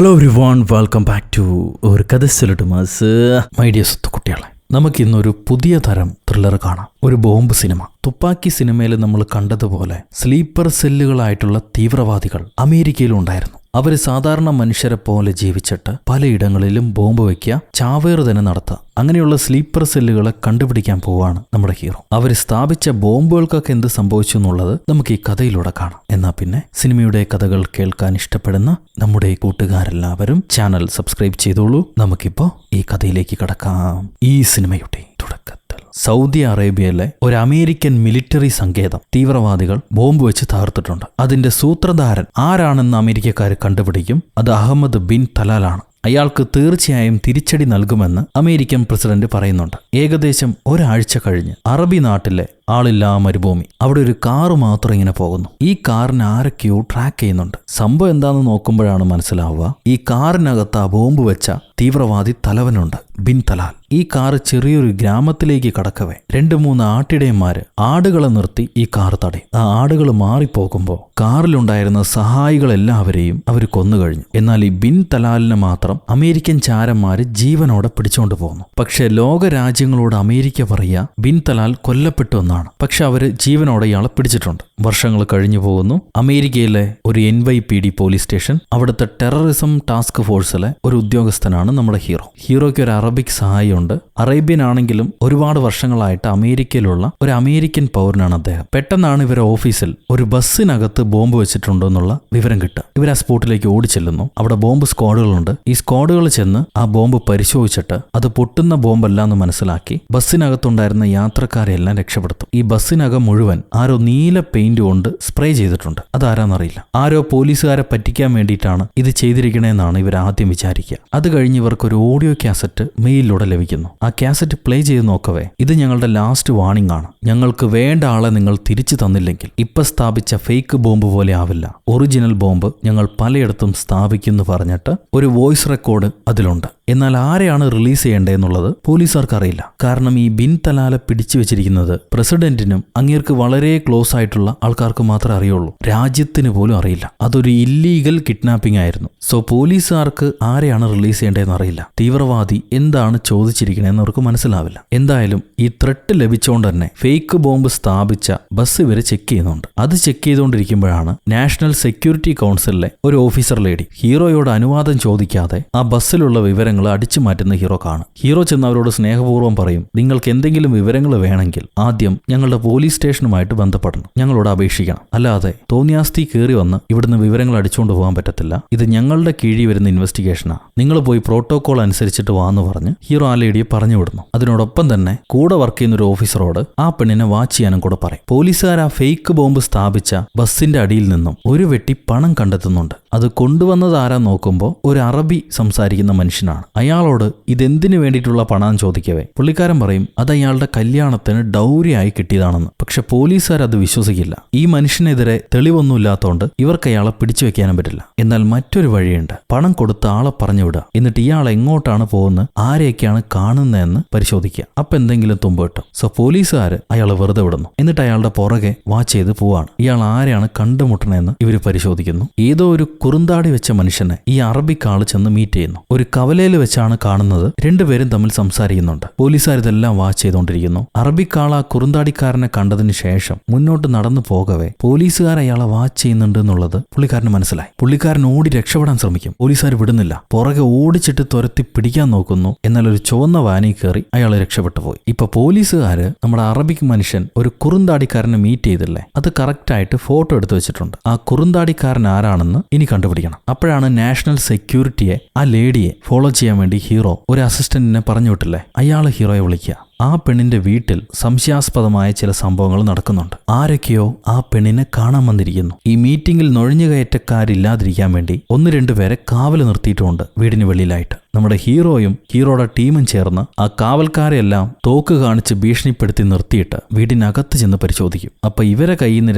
Hello everyone, welcome back to ഒരു കഥ സൊല്ലിട്ടുമാസ്. My dear കുട്ടികളെ, നമുക്കിന്നൊരു പുതിയ തരം ത്രില്ലർ കാണാം. ഒരു ബോംബ് സിനിമ. തുപ്പാക്കി സിനിമയിൽ നമ്മൾ കണ്ടതുപോലെ സ്ലീപ്പർ സെല്ലുകളായിട്ടുള്ള തീവ്രവാദികൾ അമേരിക്കയിലും ഉണ്ടായിരുന്നു. അവർ സാധാരണ മനുഷ്യരെ പോലെ ജീവിച്ചിട്ട് പലയിടങ്ങളിലും ബോംബ് വയ്ക്കുക, ചാവേറ് തന്നെ നടത്തുക. അങ്ങനെയുള്ള സ്ലീപ്പർ സെല്ലുകളെ കണ്ടുപിടിക്കാൻ പോവാണ് നമ്മുടെ ഹീറോ. അവർ സ്ഥാപിച്ച ബോംബുകൾക്കൊക്കെ എന്ത് സംഭവിച്ചു എന്നുള്ളത് നമുക്ക് ഈ കഥയിലൂടെ കാണാം. എന്നാൽ പിന്നെ സിനിമയുടെ കഥകൾ കേൾക്കാൻ ഇഷ്ടപ്പെടുന്ന നമ്മുടെ കൂട്ടുകാരെല്ലാവരും ചാനൽ സബ്സ്ക്രൈബ് ചെയ്തോളൂ. നമുക്കിപ്പോ ഈ കഥയിലേക്ക് കടക്കാം. ഈ സിനിമയുടെ തുടക്കത്തിൽ സൗദി അറേബ്യയിലെ ഒരു അമേരിക്കൻ മിലിറ്ററി സങ്കേതം തീവ്രവാദികൾ ബോംബ് വെച്ച് തകർത്തിട്ടുണ്ട്. അതിന്റെ സൂത്രധാരൻ ആരാണെന്ന് അമേരിക്കക്കാർ കണ്ടുപിടിക്കും. അത് അഹമ്മദ് ബിൻ തലാലാണ്. അയാൾക്ക് തീർച്ചയായും തിരിച്ചടി നൽകുമെന്ന് അമേരിക്കൻ പ്രസിഡന്റ് പറയുന്നുണ്ട്. ഏകദേശം ഒരാഴ്ച കഴിഞ്ഞ് അറബി നാട്ടിലെ ആളില്ലാ മരുഭൂമി, അവിടെ ഒരു കാറ് മാത്രം ഇങ്ങനെ പോകുന്നു. ഈ കാറിന് ആരൊക്കെയോ ട്രാക്ക് ചെയ്യുന്നുണ്ട്. സംഭവം എന്താണെന്ന് നോക്കുമ്പോഴാണ് മനസ്സിലാവുക, ഈ കാറിനകത്ത് ആ ബോംബ് വെച്ച തീവ്രവാദി തലവനുണ്ട്, ബിൻ തലാൽ. ഈ കാറ് ചെറിയൊരു ഗ്രാമത്തിലേക്ക് കടക്കവേ 2-3 ആട്ടിടയന്മാര് ആടുകളെ നിർത്തി ഈ കാർ തടയും. ആ ആടുകൾ മാറിപ്പോകുമ്പോൾ കാറിലുണ്ടായിരുന്ന സഹായികളെല്ലാവരെയും അവർ കൊന്നുകഴിഞ്ഞു. എന്നാൽ ഈ ബിൻ തലാലിനെ മാത്രം അമേരിക്കൻ ചാരന്മാര് ജീവനോടെ പിടിച്ചുകൊണ്ട് പോകുന്നു. പക്ഷെ ലോകരാജ്യങ്ങളോട് അമേരിക്ക പറയുക ബിൻ തലാൽ കൊല്ലപ്പെട്ടു എന്നാണ്. പക്ഷെ അവര് ജീവനോടെ ഇയാളെ പിടിച്ചിട്ടുണ്ട്. വർഷങ്ങൾ കഴിഞ്ഞു പോകുന്നു. അമേരിക്കയിലെ ഒരു NYPD പോലീസ് സ്റ്റേഷൻ, അവിടുത്തെ ടെററിസം ടാസ്ക് ഫോഴ്സിലെ ഒരു ഉദ്യോഗസ്ഥനാണ് നമ്മുടെ ഹീറോ. ഹീറോയ്ക്ക് ഒരു അറബിക് സഹായിയുണ്ട്. അറേബ്യൻ ആണെങ്കിലും ഒരുപാട് വർഷങ്ങളായിട്ട് അമേരിക്കയിലുള്ള ഒരു അമേരിക്കൻ പൗരനാണ് അദ്ദേഹം. പെട്ടെന്നാണ് ഇവരെ ഓഫീസിൽ ഒരു ബസ്സിനകത്ത് ബോംബ് വെച്ചിട്ടുണ്ടോ എന്നുള്ള വിവരം കിട്ടുക. ഇവർ ആ സ്പോട്ടിലേക്ക് ഓടിച്ചെല്ലുന്നു. അവിടെ ബോംബ് സ്ക്വാഡുകളുണ്ട്. ഈ സ്ക്വാഡുകൾ ചെന്ന് ആ ബോംബ് പരിശോധിച്ചിട്ട് അത് പൊട്ടുന്ന ബോംബല്ല എന്ന് മനസ്സിലാക്കി ബസ്സിനകത്തുണ്ടായിരുന്ന യാത്രക്കാരെ എല്ലാം രക്ഷപ്പെടുത്തും. ഈ ബസ്സിനകം മുഴുവൻ ആരോ നീല പെയിന്റ് കൊണ്ട് സ്പ്രേ ചെയ്തിട്ടുണ്ട്. അതാരാന്നറിയില്ല. ആരോ പോലീസുകാരെ പറ്റിക്കാൻ വേണ്ടിയിട്ടാണ് ഇത് ചെയ്തിരിക്കണേന്നാണ് ഇവർ ആദ്യം വിചാരിക്കുക. അത് കഴിഞ്ഞ് ഇവർക്കൊരു ഓഡിയോ കാസറ്റ് മെയിലിലൂടെ ലഭിക്കുന്നു. ആ കാസറ്റ് പ്ലേ ചെയ്ത് നോക്കവേ, ഇത് ഞങ്ങളുടെ ലാസ്റ്റ് വാർണിംഗ് ആണ്. ഞങ്ങൾക്ക് വേണ്ട ആളെ നിങ്ങൾ തിരിച്ചു തന്നില്ലെങ്കിൽ ഇപ്പൊ സ്ഥാപിച്ച ഫേക്ക് ബോംബ് പോലെ ആവില്ല. ഒറിജിനൽ ബോംബ് ഞങ്ങൾ പലയിടത്തും സ്ഥാപിക്കുന്നു പറഞ്ഞിട്ട് ഒരു വോയിസ് റെക്കോർഡ് അതിലുണ്ട്. എന്നാൽ ആരെയാണ് റിലീസ് ചെയ്യേണ്ടതെന്നുള്ളത് പോലീസുകാർക്ക് അറിയില്ല. കാരണം ഈ ബിൻ തലാലെ പിടിച്ചു വെച്ചിരിക്കുന്നത് പ്രസിഡന്റിനും അങ്ങേർക്ക് വളരെ ക്ലോസ് ആയിട്ടുള്ള ആൾക്കാർക്ക് മാത്രമേ അറിയുള്ളൂ. രാജ്യത്തിന് പോലും അറിയില്ല. അതൊരു ഇല്ലീഗൽ കിഡ്നാപ്പിംഗ് ആയിരുന്നു. സോ പോലീസുകാർക്ക് ആരെയാണ് റിലീസ് ചെയ്യേണ്ടതെന്ന് അറിയില്ല. തീവ്രവാദി എന്താണ് ചോദിച്ചിരിക്കണേന്ന് അവർക്ക് മനസ്സിലാവില്ല. എന്തായാലും ഈ ത്രെട്ട് ലഭിച്ചുകൊണ്ട് തന്നെ ഫേക്ക് ബോംബ് സ്ഥാപിച്ച ബസ് ഇവര് ചെക്ക് ചെയ്യുന്നുണ്ട്. അത് ചെക്ക് ചെയ്തുകൊണ്ടിരിക്കുമ്പോഴാണ് നാഷണൽ സെക്യൂരിറ്റി കൗൺസിലിലെ ഒരു ഓഫീസർ ലേഡി ഹീറോയോട് അനുവാദം ചോദിക്കാതെ ആ ബസ്സിലുള്ള വിവരങ്ങൾ അടിച്ചു മാറ്റുന്ന ഹീറോ കാണും. ഹീറോ ചെന്ന് അവരോട് സ്നേഹപൂർവ്വം പറയും, നിങ്ങൾക്ക് എന്തെങ്കിലും വിവരങ്ങൾ വേണമെങ്കിൽ ആദ്യം ഞങ്ങളുടെ പോലീസ് സ്റ്റേഷനുമായിട്ട് ബന്ധപ്പെടണം, ഞങ്ങളോട് അപേക്ഷിക്കണം. അല്ലാതെ തോന്നിയാസ്തി കയറി വന്ന് ഇവിടുന്ന് വിവരങ്ങൾ അടിച്ചുകൊണ്ട് പോകാൻ പറ്റത്തില്ല. ഇത് ഞങ്ങളുടെ കീഴിൽ വരുന്ന ഇൻവെസ്റ്റിഗേഷനാണ്. നിങ്ങൾ പോയി പ്രോട്ടോകോൾ അനുസരിച്ചിട്ട് വാന്ന് പറഞ്ഞ് ഹീറോ ആ ലേഡിയെ പറഞ്ഞു വിടുന്നു. അതിനോടൊപ്പം തന്നെ കൂടെ വർക്ക് ചെയ്യുന്ന ഒരു ഓഫീസറോട് ആ പെണ്ണിനെ വാച്ച് ചെയ്യാനും കൂടെ പറയും. പോലീസുകാർ ആ ഫേക്ക് ബോംബ് സ്ഥാപിച്ച ബസ്സിന്റെ അടിയിൽ നിന്നും ഒരു വെട്ടി പണം കണ്ടെത്തുന്നുണ്ട്. അത് കൊണ്ടുവന്നത് ആരാ നോക്കുമ്പോൾ ഒരു അറബി സംസാരിക്കുന്ന മനുഷ്യനാണ്. അയാളോട് ഇതെന്തിനു വേണ്ടിയിട്ടുള്ള പണം ചോദിക്കവേ പുള്ളിക്കാരൻ പറയും അത് അയാളുടെ കല്യാണത്തിന് ഡൗരിയായി കിട്ടിയതാണെന്ന്. പക്ഷെ പോലീസുകാർ അത് വിശ്വസിക്കില്ല. ഈ മനുഷ്യനെതിരെ തെളിവൊന്നുമില്ലാത്തതുകൊണ്ട് ഇവർക്ക് അയാളെ പിടിച്ചു വെക്കാനും പറ്റില്ല. എന്നാൽ മറ്റൊരു വഴിയുണ്ട്. പണം കൊടുത്ത് ആളെ പറഞ്ഞു വിടുക. എന്നിട്ട് ഇയാൾ എങ്ങോട്ടാണ് പോകുന്നത്, ആരെയൊക്കെയാണ് കാണുന്നതെന്ന് പരിശോധിക്കുക. അപ്പൊ എന്തെങ്കിലും തുമ്പ് കിട്ടും. സോ പോലീസുകാർ അയാളെ വെറുതെ വിടുന്നു. എന്നിട്ട് അയാളുടെ പുറകെ വാച്ച് ചെയ്ത് പോവാണ്. ഇയാൾ ആരെയാണ് കണ്ടുമുട്ടണമെന്ന് ഇവർ പരിശോധിക്കുന്നു. ഏതോ ഒരു കുറുന്താടി വെച്ച മനുഷ്യനെ ഈ അറബിക് ആള് ചെന്ന് മീറ്റ് ചെയ്യുന്നു. ഒരു കവലയിൽ വെച്ചാണ് കാണുന്നത്. രണ്ടുപേരും തമ്മിൽ സംസാരിക്കുന്നുണ്ട്. പോലീസുകാർ ഇതെല്ലാം വാച്ച് ചെയ്തുകൊണ്ടിരിക്കുന്നു. അറബിക് ആൾ ആ കുറുന്താടിക്കാരനെ കണ്ടതിന് ശേഷം മുന്നോട്ട് നടന്നു പോകവേ പോലീസുകാർ അയാളെ വാച്ച് ചെയ്യുന്നുണ്ട് എന്നുള്ളത് പുള്ളിക്കാരന് മനസ്സിലായി. പുള്ളിക്കാരൻ ഓടി രക്ഷപ്പെടാൻ ശ്രമിക്കും. പോലീസുകാർ വിടുന്നില്ല. പുറകെ ഓടിച്ചിട്ട് തുരത്തി പിടിക്കാൻ നോക്കുന്നു. എന്നാൽ ഒരു ചുവന്ന വാനിൽ കയറി അയാൾ രക്ഷപ്പെട്ടു പോയി. ഇപ്പൊ പോലീസുകാര് നമ്മുടെ അറബിക് മനുഷ്യൻ ഒരു കുറുന്താടിക്കാരനെ മീറ്റ് ചെയ്തില്ലേ, അത് കറക്റ്റായിട്ട് ഫോട്ടോ എടുത്തു വെച്ചിട്ടുണ്ട്. ആ കുറുന്താടിക്കാരൻ ആരാണെന്ന് ഇനി കണ്ടുപിടിക്കണം. അപ്പോഴാണ് നാഷണൽ സെക്യൂരിറ്റിയെ, ആ ലേഡിയെ ഫോളോ ചെയ്യാൻ വേണ്ടി ഹീറോ ഒരു അസിസ്റ്റന്റിനെ പറഞ്ഞു വിട്ടില്ലേ, അയാള് ഹീറോയെ വിളിക്കുക. ആ പെണ്ണിന്റെ വീട്ടിൽ സംശയാസ്പദമായ ചില സംഭവങ്ങൾ നടക്കുന്നുണ്ട്. ആരൊക്കെയോ ആ പെണ്ണിനെ കാണാൻ വന്നിരിക്കുന്നു. ഈ മീറ്റിംഗിൽ നുഴഞ്ഞുകയറ്റക്കാരില്ലാതിരിക്കാൻ വേണ്ടി 1-2 പേരെ കാവല് നിർത്തിയിട്ടുമുണ്ട് വീടിന് വെളിയിലായിട്ട്. നമ്മുടെ ഹീറോയും ഹീറോയുടെ ടീമും ചേർന്ന് ആ കാവൽക്കാരെല്ലാം തോക്ക് കാണിച്ച് ഭീഷണിപ്പെടുത്തി നിർത്തിയിട്ട് വീടിനകത്ത് ചെന്ന് പരിശോധിക്കും. അപ്പൊ ഇവരെ കയ്യിൽ നിന്ന്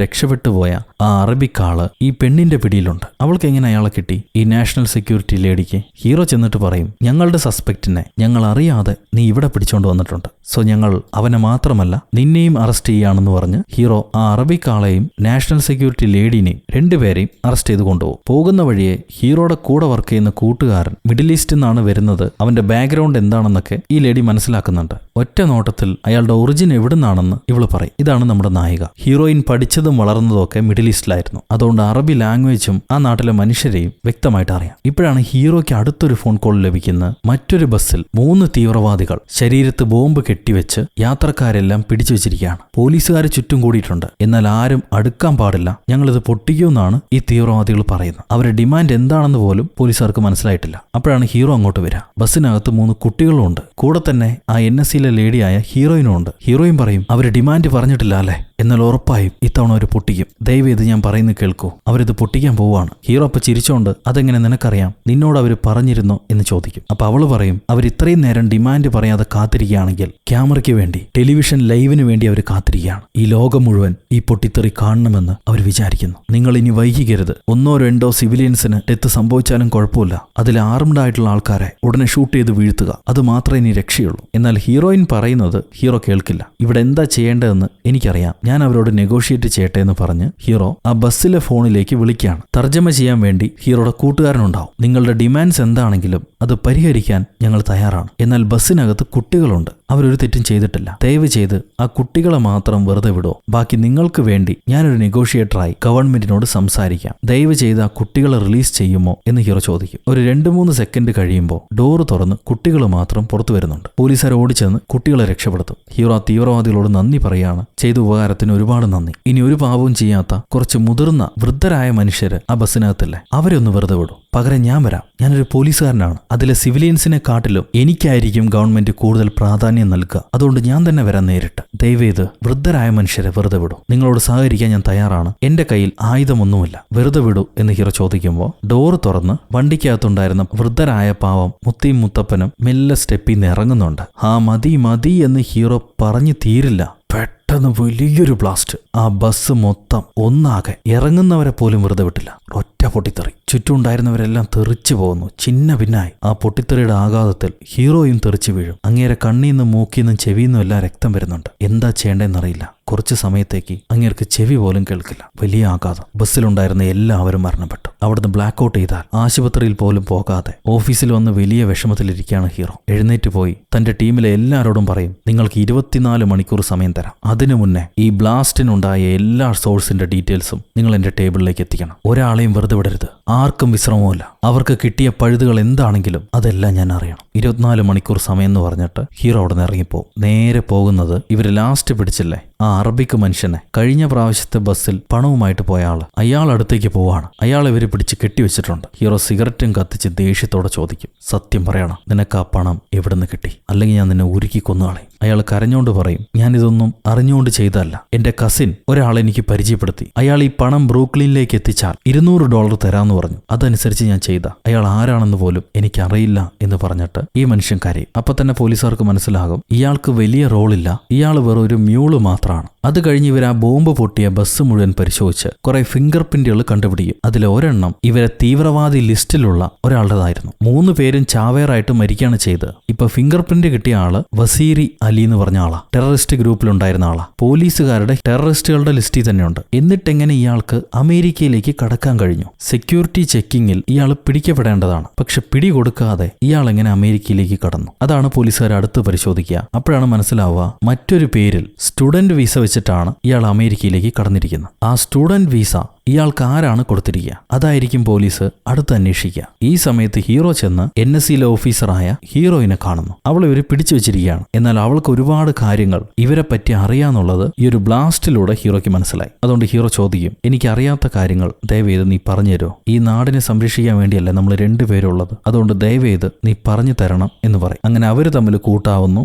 രക്ഷപ്പെട്ടുപോയ ആ അറബിക്കാള് ഈ പെണ്ണിന്റെ പിടിയിലുണ്ട്. അവൾക്ക് എങ്ങനെ അയാളെ കിട്ടി? ഈ നാഷണൽ സെക്യൂരിറ്റി ലേഡിക്ക് ഹീറോ ചെന്നിട്ട് പറയും, ഞങ്ങളുടെ സസ്പെക്റ്റിനെ ഞങ്ങൾ അറിയാതെ നീ ഇവിടെ പിടിച്ചോണ്ട് വന്നിട്ടുണ്ട്. സോ ഞങ്ങൾ അവനെ മാത്രമല്ല നിന്നെയും അറസ്റ്റ് ചെയ്യാണെന്ന് പറഞ്ഞ് ഹീറോ ആ അറബിക്കാളെയും നാഷണൽ സെക്യൂരിറ്റി ലേഡിനെയും രണ്ടുപേരെയും അറസ്റ്റ് ചെയ്ത് കൊണ്ടുപോകും. പോകുന്ന വഴിയെ ഹീറോയുടെ കൂടെ വർക്ക് ചെയ്യുന്ന കൂട്ടുകാരൻ മിഡിൽ ഈസ്റ്റിൽ നിന്നാണ് വരുന്നത്, അവന്റെ ബാക്ക്ഗ്രൗണ്ട് എന്താണെന്നൊക്കെ ഈ ലേഡി മനസ്സിലാക്കുന്നുണ്ട്. ഒറ്റ നോട്ടത്തിൽ അയാളുടെ ഒറിജിൻ എവിടുന്നാണെന്ന് ഇവള് പറയും. ഇതാണ് നമ്മുടെ നായിക. ഹീറോയിൻ പഠിച്ചതും വളർന്നതും ഒക്കെ മിഡിൽ ഈസ്റ്റിലായിരുന്നു. അതുകൊണ്ട് അറബി ലാംഗ്വേജും ആ നാട്ടിലെ മനുഷ്യരെയും വ്യക്തമായിട്ട് അറിയാം. ഇപ്പോഴാണ് ഹീറോയ്ക്ക് അടുത്തൊരു ഫോൺ കോൾ ലഭിക്കുന്നത്. മറ്റൊരു ബസ്സിൽ 3 തീവ്രവാദികൾ ശരീരത്ത് ബോംബ് കെട്ടിവെച്ച് യാത്രക്കാരെല്ലാം പിടിച്ചു വെച്ചിരിക്കുകയാണ്. പോലീസുകാർ ചുറ്റും കൂടിയിട്ടുണ്ട്. എന്നാൽ ആരും അടുക്കാൻ പാടില്ല, ഞങ്ങളിത് പൊട്ടിക്കുമെന്നാണ് ഈ തീവ്രവാദികൾ പറയുന്നത്. അവരുടെ ഡിമാൻഡ് എന്താണെന്ന് പോലും പോലീസുകാർക്ക് മനസ്സിലായിട്ടില്ല. അപ്പോഴാണ് ഹീറോ അങ്ങോട്ട് വരിക. ബസ്സിനകത്ത് 3 കുട്ടികളുണ്ട്. കൂടെ തന്നെ ആ NSCയിലെ ലേഡിയായ ഹീറോയിനും ഉണ്ട്. ഹീറോയിൻ പറയും, അവര് ഡിമാൻഡ് പറഞ്ഞിട്ടില്ല അല്ലേ, എന്നാൽ ഉറപ്പായും ഇത്തവണ അവർ പൊട്ടിക്കും. ദയവേത് ഞാൻ പറയുന്നത് കേൾക്കൂ, അവരിത് പൊട്ടിക്കാൻ പോവാണ്. ഹീറോ അപ്പൊ ചിരിച്ചോണ്ട്, അതെങ്ങനെ നിനക്കറിയാം, നിന്നോട് അവർ പറഞ്ഞിരുന്നോ എന്ന് ചോദിക്കും. അപ്പൊ അവള് പറയും, അവർ ഇത്രയും നേരം ഡിമാൻഡ് പറയാതെ കാത്തിരിക്കുകയാണെങ്കിൽ ക്യാമറയ്ക്ക് വേണ്ടി, ടെലിവിഷൻ ലൈവിന് വേണ്ടി അവർ കാത്തിരിക്കുകയാണ്. ഈ ലോകം മുഴുവൻ ഈ പൊട്ടിത്തെറി കാണണമെന്ന് അവർ വിചാരിക്കുന്നു. നിങ്ങൾ ഇനി വൈകിക്കരുത്. 1 or 2 സിവിലിയൻസിന് ഡെത്ത് സംഭവിച്ചാലും കുഴപ്പമില്ല, അതിൽ ആർംഡ് ആയിട്ടുള്ള ആൾക്കാരെ ഉടനെ ഷൂട്ട് ചെയ്ത് വീഴ്ത്തുക, അത് മാത്രമേ ഇനി രക്ഷയുള്ളൂ. എന്നാൽ ഹീറോയിൻ പറയുന്നത് ഹീറോ കേൾക്കില്ല. ഇവിടെ എന്താ ചെയ്യേണ്ടതെന്ന് എനിക്കറിയാം, ഞാൻ അവരോട് നെഗോഷിയേറ്റ് ചെയ്യട്ടെ എന്ന് പറഞ്ഞ് ഹീറോ ആ ബസ്സിലെ ഫോണിലേക്ക് വിളിക്കുകയാണ്. തർജ്ജമ ചെയ്യാൻ വേണ്ടി ഹീറോയുടെ കൂട്ടുകാരനുണ്ടാവും. നിങ്ങളുടെ ഡിമാൻഡ്സ് എന്താണെങ്കിലും അത് പരിഹരിക്കാൻ ഞങ്ങൾ തയ്യാറാണ്. എന്നാൽ ബസ്സിനകത്ത് കുട്ടികളുണ്ട്, അവരൊരു തെറ്റും ചെയ്തിട്ടില്ല. ദയവ് ചെയ്ത് ആ കുട്ടികളെ മാത്രം വെറുതെ വിടുമോ? ബാക്കി നിങ്ങൾക്ക് വേണ്ടി ഞാനൊരു നെഗോഷിയേറ്ററായി ഗവൺമെന്റിനോട് സംസാരിക്കാം. ദയവ് ചെയ്ത് ആ കുട്ടികളെ റിലീസ് ചെയ്യുമോ എന്ന് ഹീറോ ചോദിക്കും. ഒരു 2-3 സെക്കൻഡ് കഴിയുമ്പോൾ ഡോറ് തുറന്ന് കുട്ടികൾ മാത്രം പുറത്തു വരുന്നുണ്ട്. പോലീസുകാർ ഓടിച്ചെന്ന് കുട്ടികളെ രക്ഷപ്പെടുത്തും. ഹീറോ ആ തീവ്രവാദികളോട് നന്ദി പറയാണ്. ചെയ്ത ഉപകാരത്തിന് ഒരുപാട് നന്ദി. ഇനി ഒരു പാവവും ചെയ്യാത്ത കുറച്ച് മുതിർന്ന വൃദ്ധരായ മനുഷ്യര് ആ ബസ്സിനകത്തില്ലേ, അവരെ ഒന്ന് വെറുതെ വിടും. പകരം ഞാൻ വരാം, ഞാനൊരു പോലീസുകാരനാണ്. അതിലെ സിവിലിയൻസിനെ കാട്ടിലും എനിക്കായിരിക്കും ഗവൺമെന്റ് കൂടുതൽ പ്രാധാന്യം നൽകുക. അതുകൊണ്ട് ഞാൻ തന്നെ വരാൻ നേരിട്ട്. ദയവേത് വൃദ്ധരായ മനുഷ്യരെ വെറുതെ വിടൂ. നിങ്ങളോട് സഹകരിക്കാൻ ഞാൻ തയ്യാറാണ്. എന്റെ കയ്യിൽ ആയുധമൊന്നുമില്ല, വെറുതെ വിടൂ എന്ന് ഹീറോ ചോദിക്കുമ്പോൾ ഡോറ് തുറന്ന് വണ്ടിക്കകത്തുണ്ടായിരുന്ന വൃദ്ധരായ പാവം മുത്തിയും മുത്തപ്പനും മെല്ലെ സ്റ്റെപ്പിൽ നിന്ന് ഇറങ്ങുന്നുണ്ട്. ആ മതി മതി എന്ന് ഹീറോ പറഞ്ഞു തീരില്ല, പെട്ടെന്ന് വലിയൊരു ബ്ലാസ്റ്റ്. ആ ബസ് മൊത്തം ഒന്നാകെ, ഇറങ്ങുന്നവരെ പോലും വെറുതെ വിട്ടില്ല. ഒറ്റ പൊട്ടിത്തെറി. ചുറ്റും ഉണ്ടായിരുന്നവരെല്ലാം തെറിച്ചു പോകുന്നു, ചിന്ന ഭിന്നായി. ആ പൊട്ടിത്തെറിയുടെ ആഘാതത്തിൽ ഹീറോയും തെറിച്ചു വീഴും. അങ്ങേരെ കണ്ണീന്നും മൂക്കിന്നും ചെവിന്നും എല്ലാം രക്തം വരുന്നുണ്ട്. എന്താ ചെയ്യേണ്ടതെന്നറിയില്ല. കുറച്ചു സമയത്തേക്ക് അങ്ങേർക്ക് ചെവി പോലും കേൾക്കില്ല. വലിയ ആഘാതം. ബസ്സിലുണ്ടായിരുന്ന എല്ലാവരും മരണപ്പെട്ടു. അവിടുന്ന് ബ്ലാക്ക് ഔട്ട് ചെയ്താൽ ആശുപത്രിയിൽ പോലും പോകാതെ ഓഫീസിൽ വന്ന് വലിയ വിഷമത്തിലിരിക്കുകയാണ് ഹീറോ. എഴുന്നേറ്റ് പോയി തന്റെ ടീമിലെ എല്ലാവരോടും പറയും, നിങ്ങൾക്ക് 24 മണിക്കൂർ സമയം തരാം. അതിനു മുന്നേ ഈ ബ്ലാസ്റ്റിനുണ്ടായ എല്ലാ സോഴ്സിന്റെ ഡീറ്റെയിൽസും നിങ്ങൾ എന്റെ ടേബിളിലേക്ക് എത്തിക്കണം. ഒരാളെയും വെറുതെ വിടരുത്. ആർക്കും വിശ്രമവുമില്ല. അവർക്ക് കിട്ടിയ പഴുതുകൾ എന്താണെങ്കിലും അതെല്ലാം ഞാൻ അറിയണം. 24 മണിക്കൂർ സമയം എന്ന് പറഞ്ഞിട്ട് ഹീറോ അവിടെ നിന്ന് ഇറങ്ങിപ്പോവും. നേരെ പോകുന്നത് ഇവര് ലാസ്റ്റ് പിടിച്ചില്ലേ ആ അറബിക്ക് മനുഷ്യനെ, കഴിഞ്ഞ പ്രാവശ്യത്തെ ബസ്സിൽ പണവുമായിട്ട് പോയ ആള്, അയാൾ അടുത്തേക്ക് പോവാണ്. അയാളെ ഇവര് പിടിച്ച് കെട്ടിവെച്ചിട്ടുണ്ട്. ഹീറോ സിഗരറ്റും കത്തിച്ച് ദേഷ്യത്തോടെ ചോദിക്കും, സത്യം പറയണം, നിനക്ക് ആ പണം എവിടുന്ന് കിട്ടി? അല്ലെങ്കിൽ ഞാൻ നിന്നെ ഉരുക്കി കൊന്നുകളയും. അയാൾ കരഞ്ഞോണ്ട് പറയും, ഞാനിതൊന്നും അറിഞ്ഞുകൊണ്ട് ചെയ്തതല്ല. എന്റെ കസിൻ ഒരാളെ എനിക്ക് പരിചയപ്പെടുത്തി. അയാൾ ഈ പണം ബ്രൂക്ലിനിലേക്ക് എത്തിച്ചാൽ $200 തരാമെന്ന് പറഞ്ഞു. അതനുസരിച്ച് ഞാൻ ചെയ്ത. അയാൾ ആരാണെന്ന് പോലും എനിക്കറിയില്ല എന്ന് പറഞ്ഞിട്ട് ഈ മനുഷ്യൻ കരയും. അപ്പൊ തന്നെ പോലീസുകാർക്ക് മനസ്സിലാകും ഇയാൾക്ക് വലിയ റോളില്ല, ഇയാൾ വെറും ഒരു മ്യൂള് മാത്രമാണ്. അത് കഴിഞ്ഞ് ഇവർ ആ ബോംബ് പൊട്ടിയ ബസ് മുഴുവൻ പരിശോധിച്ച് കുറെ ഫിംഗർ പ്രിന്റുകൾ കണ്ടുപിടിക്കും. അതിലെ ഒരെണ്ണം ഇവരെ തീവ്രവാദി ലിസ്റ്റിലുള്ള ഒരാളുടേതായിരുന്നു. 3 പേരും ചാവേറായിട്ട് മരിക്കുകയാണ് ചെയ്തത്. ഇപ്പൊ ഫിംഗർ പ്രിന്റ് കിട്ടിയ ആള് വസീരി അലി എന്ന് പറഞ്ഞ ആളാ. ടെററിസ്റ്റ് ഗ്രൂപ്പിലുണ്ടായിരുന്ന ആളാ. പോലീസുകാരുടെ ടെററിസ്റ്റുകളുടെ ലിസ്റ്റിൽ തന്നെയുണ്ട്. എന്നിട്ടെങ്ങനെ ഇയാൾക്ക് അമേരിക്കയിലേക്ക് കടക്കാൻ കഴിഞ്ഞു? സെക്യൂരിറ്റി ചെക്കിങ്ങിൽ ഇയാൾ പിടിക്കപ്പെടേണ്ടതാണ്. പക്ഷെ പിടികൊടുക്കാതെ ഇയാൾ എങ്ങനെ അമേരിക്കയിലേക്ക് കടന്നു? അതാണ് പോലീസുകാർ അടുത്ത് പരിശോധിക്കുക. അപ്പോഴാണ് മനസ്സിലാവുക മറ്റൊരു പേരിൽ സ്റ്റുഡന്റ് വിസ വെച്ചിട്ടാണ് ഇയാൾ അമേരിക്കയിലേക്ക് കടന്നിരിക്കുന്നത്. ആ സ്റ്റുഡന്റ് വിസ ഇയാൾക്ക് ആരാണ് കൊടുത്തിരിക്കുക? അതായിരിക്കും പോലീസ് അടുത്ത് അന്വേഷിക്കുക. ഈ സമയത്ത് ഹീറോ ചെന്ന് NSCയിലെ ഓഫീസറായ ഹീറോയിനെ കാണുന്നു. അവളെ ഇവര് പിടിച്ചു വെച്ചിരിക്കുകയാണ്. എന്നാൽ അവൾക്ക് ഒരുപാട് കാര്യങ്ങൾ ഇവരെ പറ്റി അറിയാന്നുള്ളത് ഈ ഒരു ബ്ലാസ്റ്റിലൂടെ ഹീറോയ്ക്ക് മനസ്സിലായി. അതുകൊണ്ട് ഹീറോ ചോദിക്കും, എനിക്കറിയാത്ത കാര്യങ്ങൾ ദയവേത് നീ പറഞ്ഞുതരോ? ഈ നാടിനെ സംരക്ഷിക്കാൻ വേണ്ടിയല്ലേ നമ്മൾ 2 പേരുള്ളത്, അതുകൊണ്ട് ദയവേത് നീ പറഞ്ഞു തരണം എന്ന് പറയും. അങ്ങനെ അവര് തമ്മിൽ കൂട്ടാവുന്നു.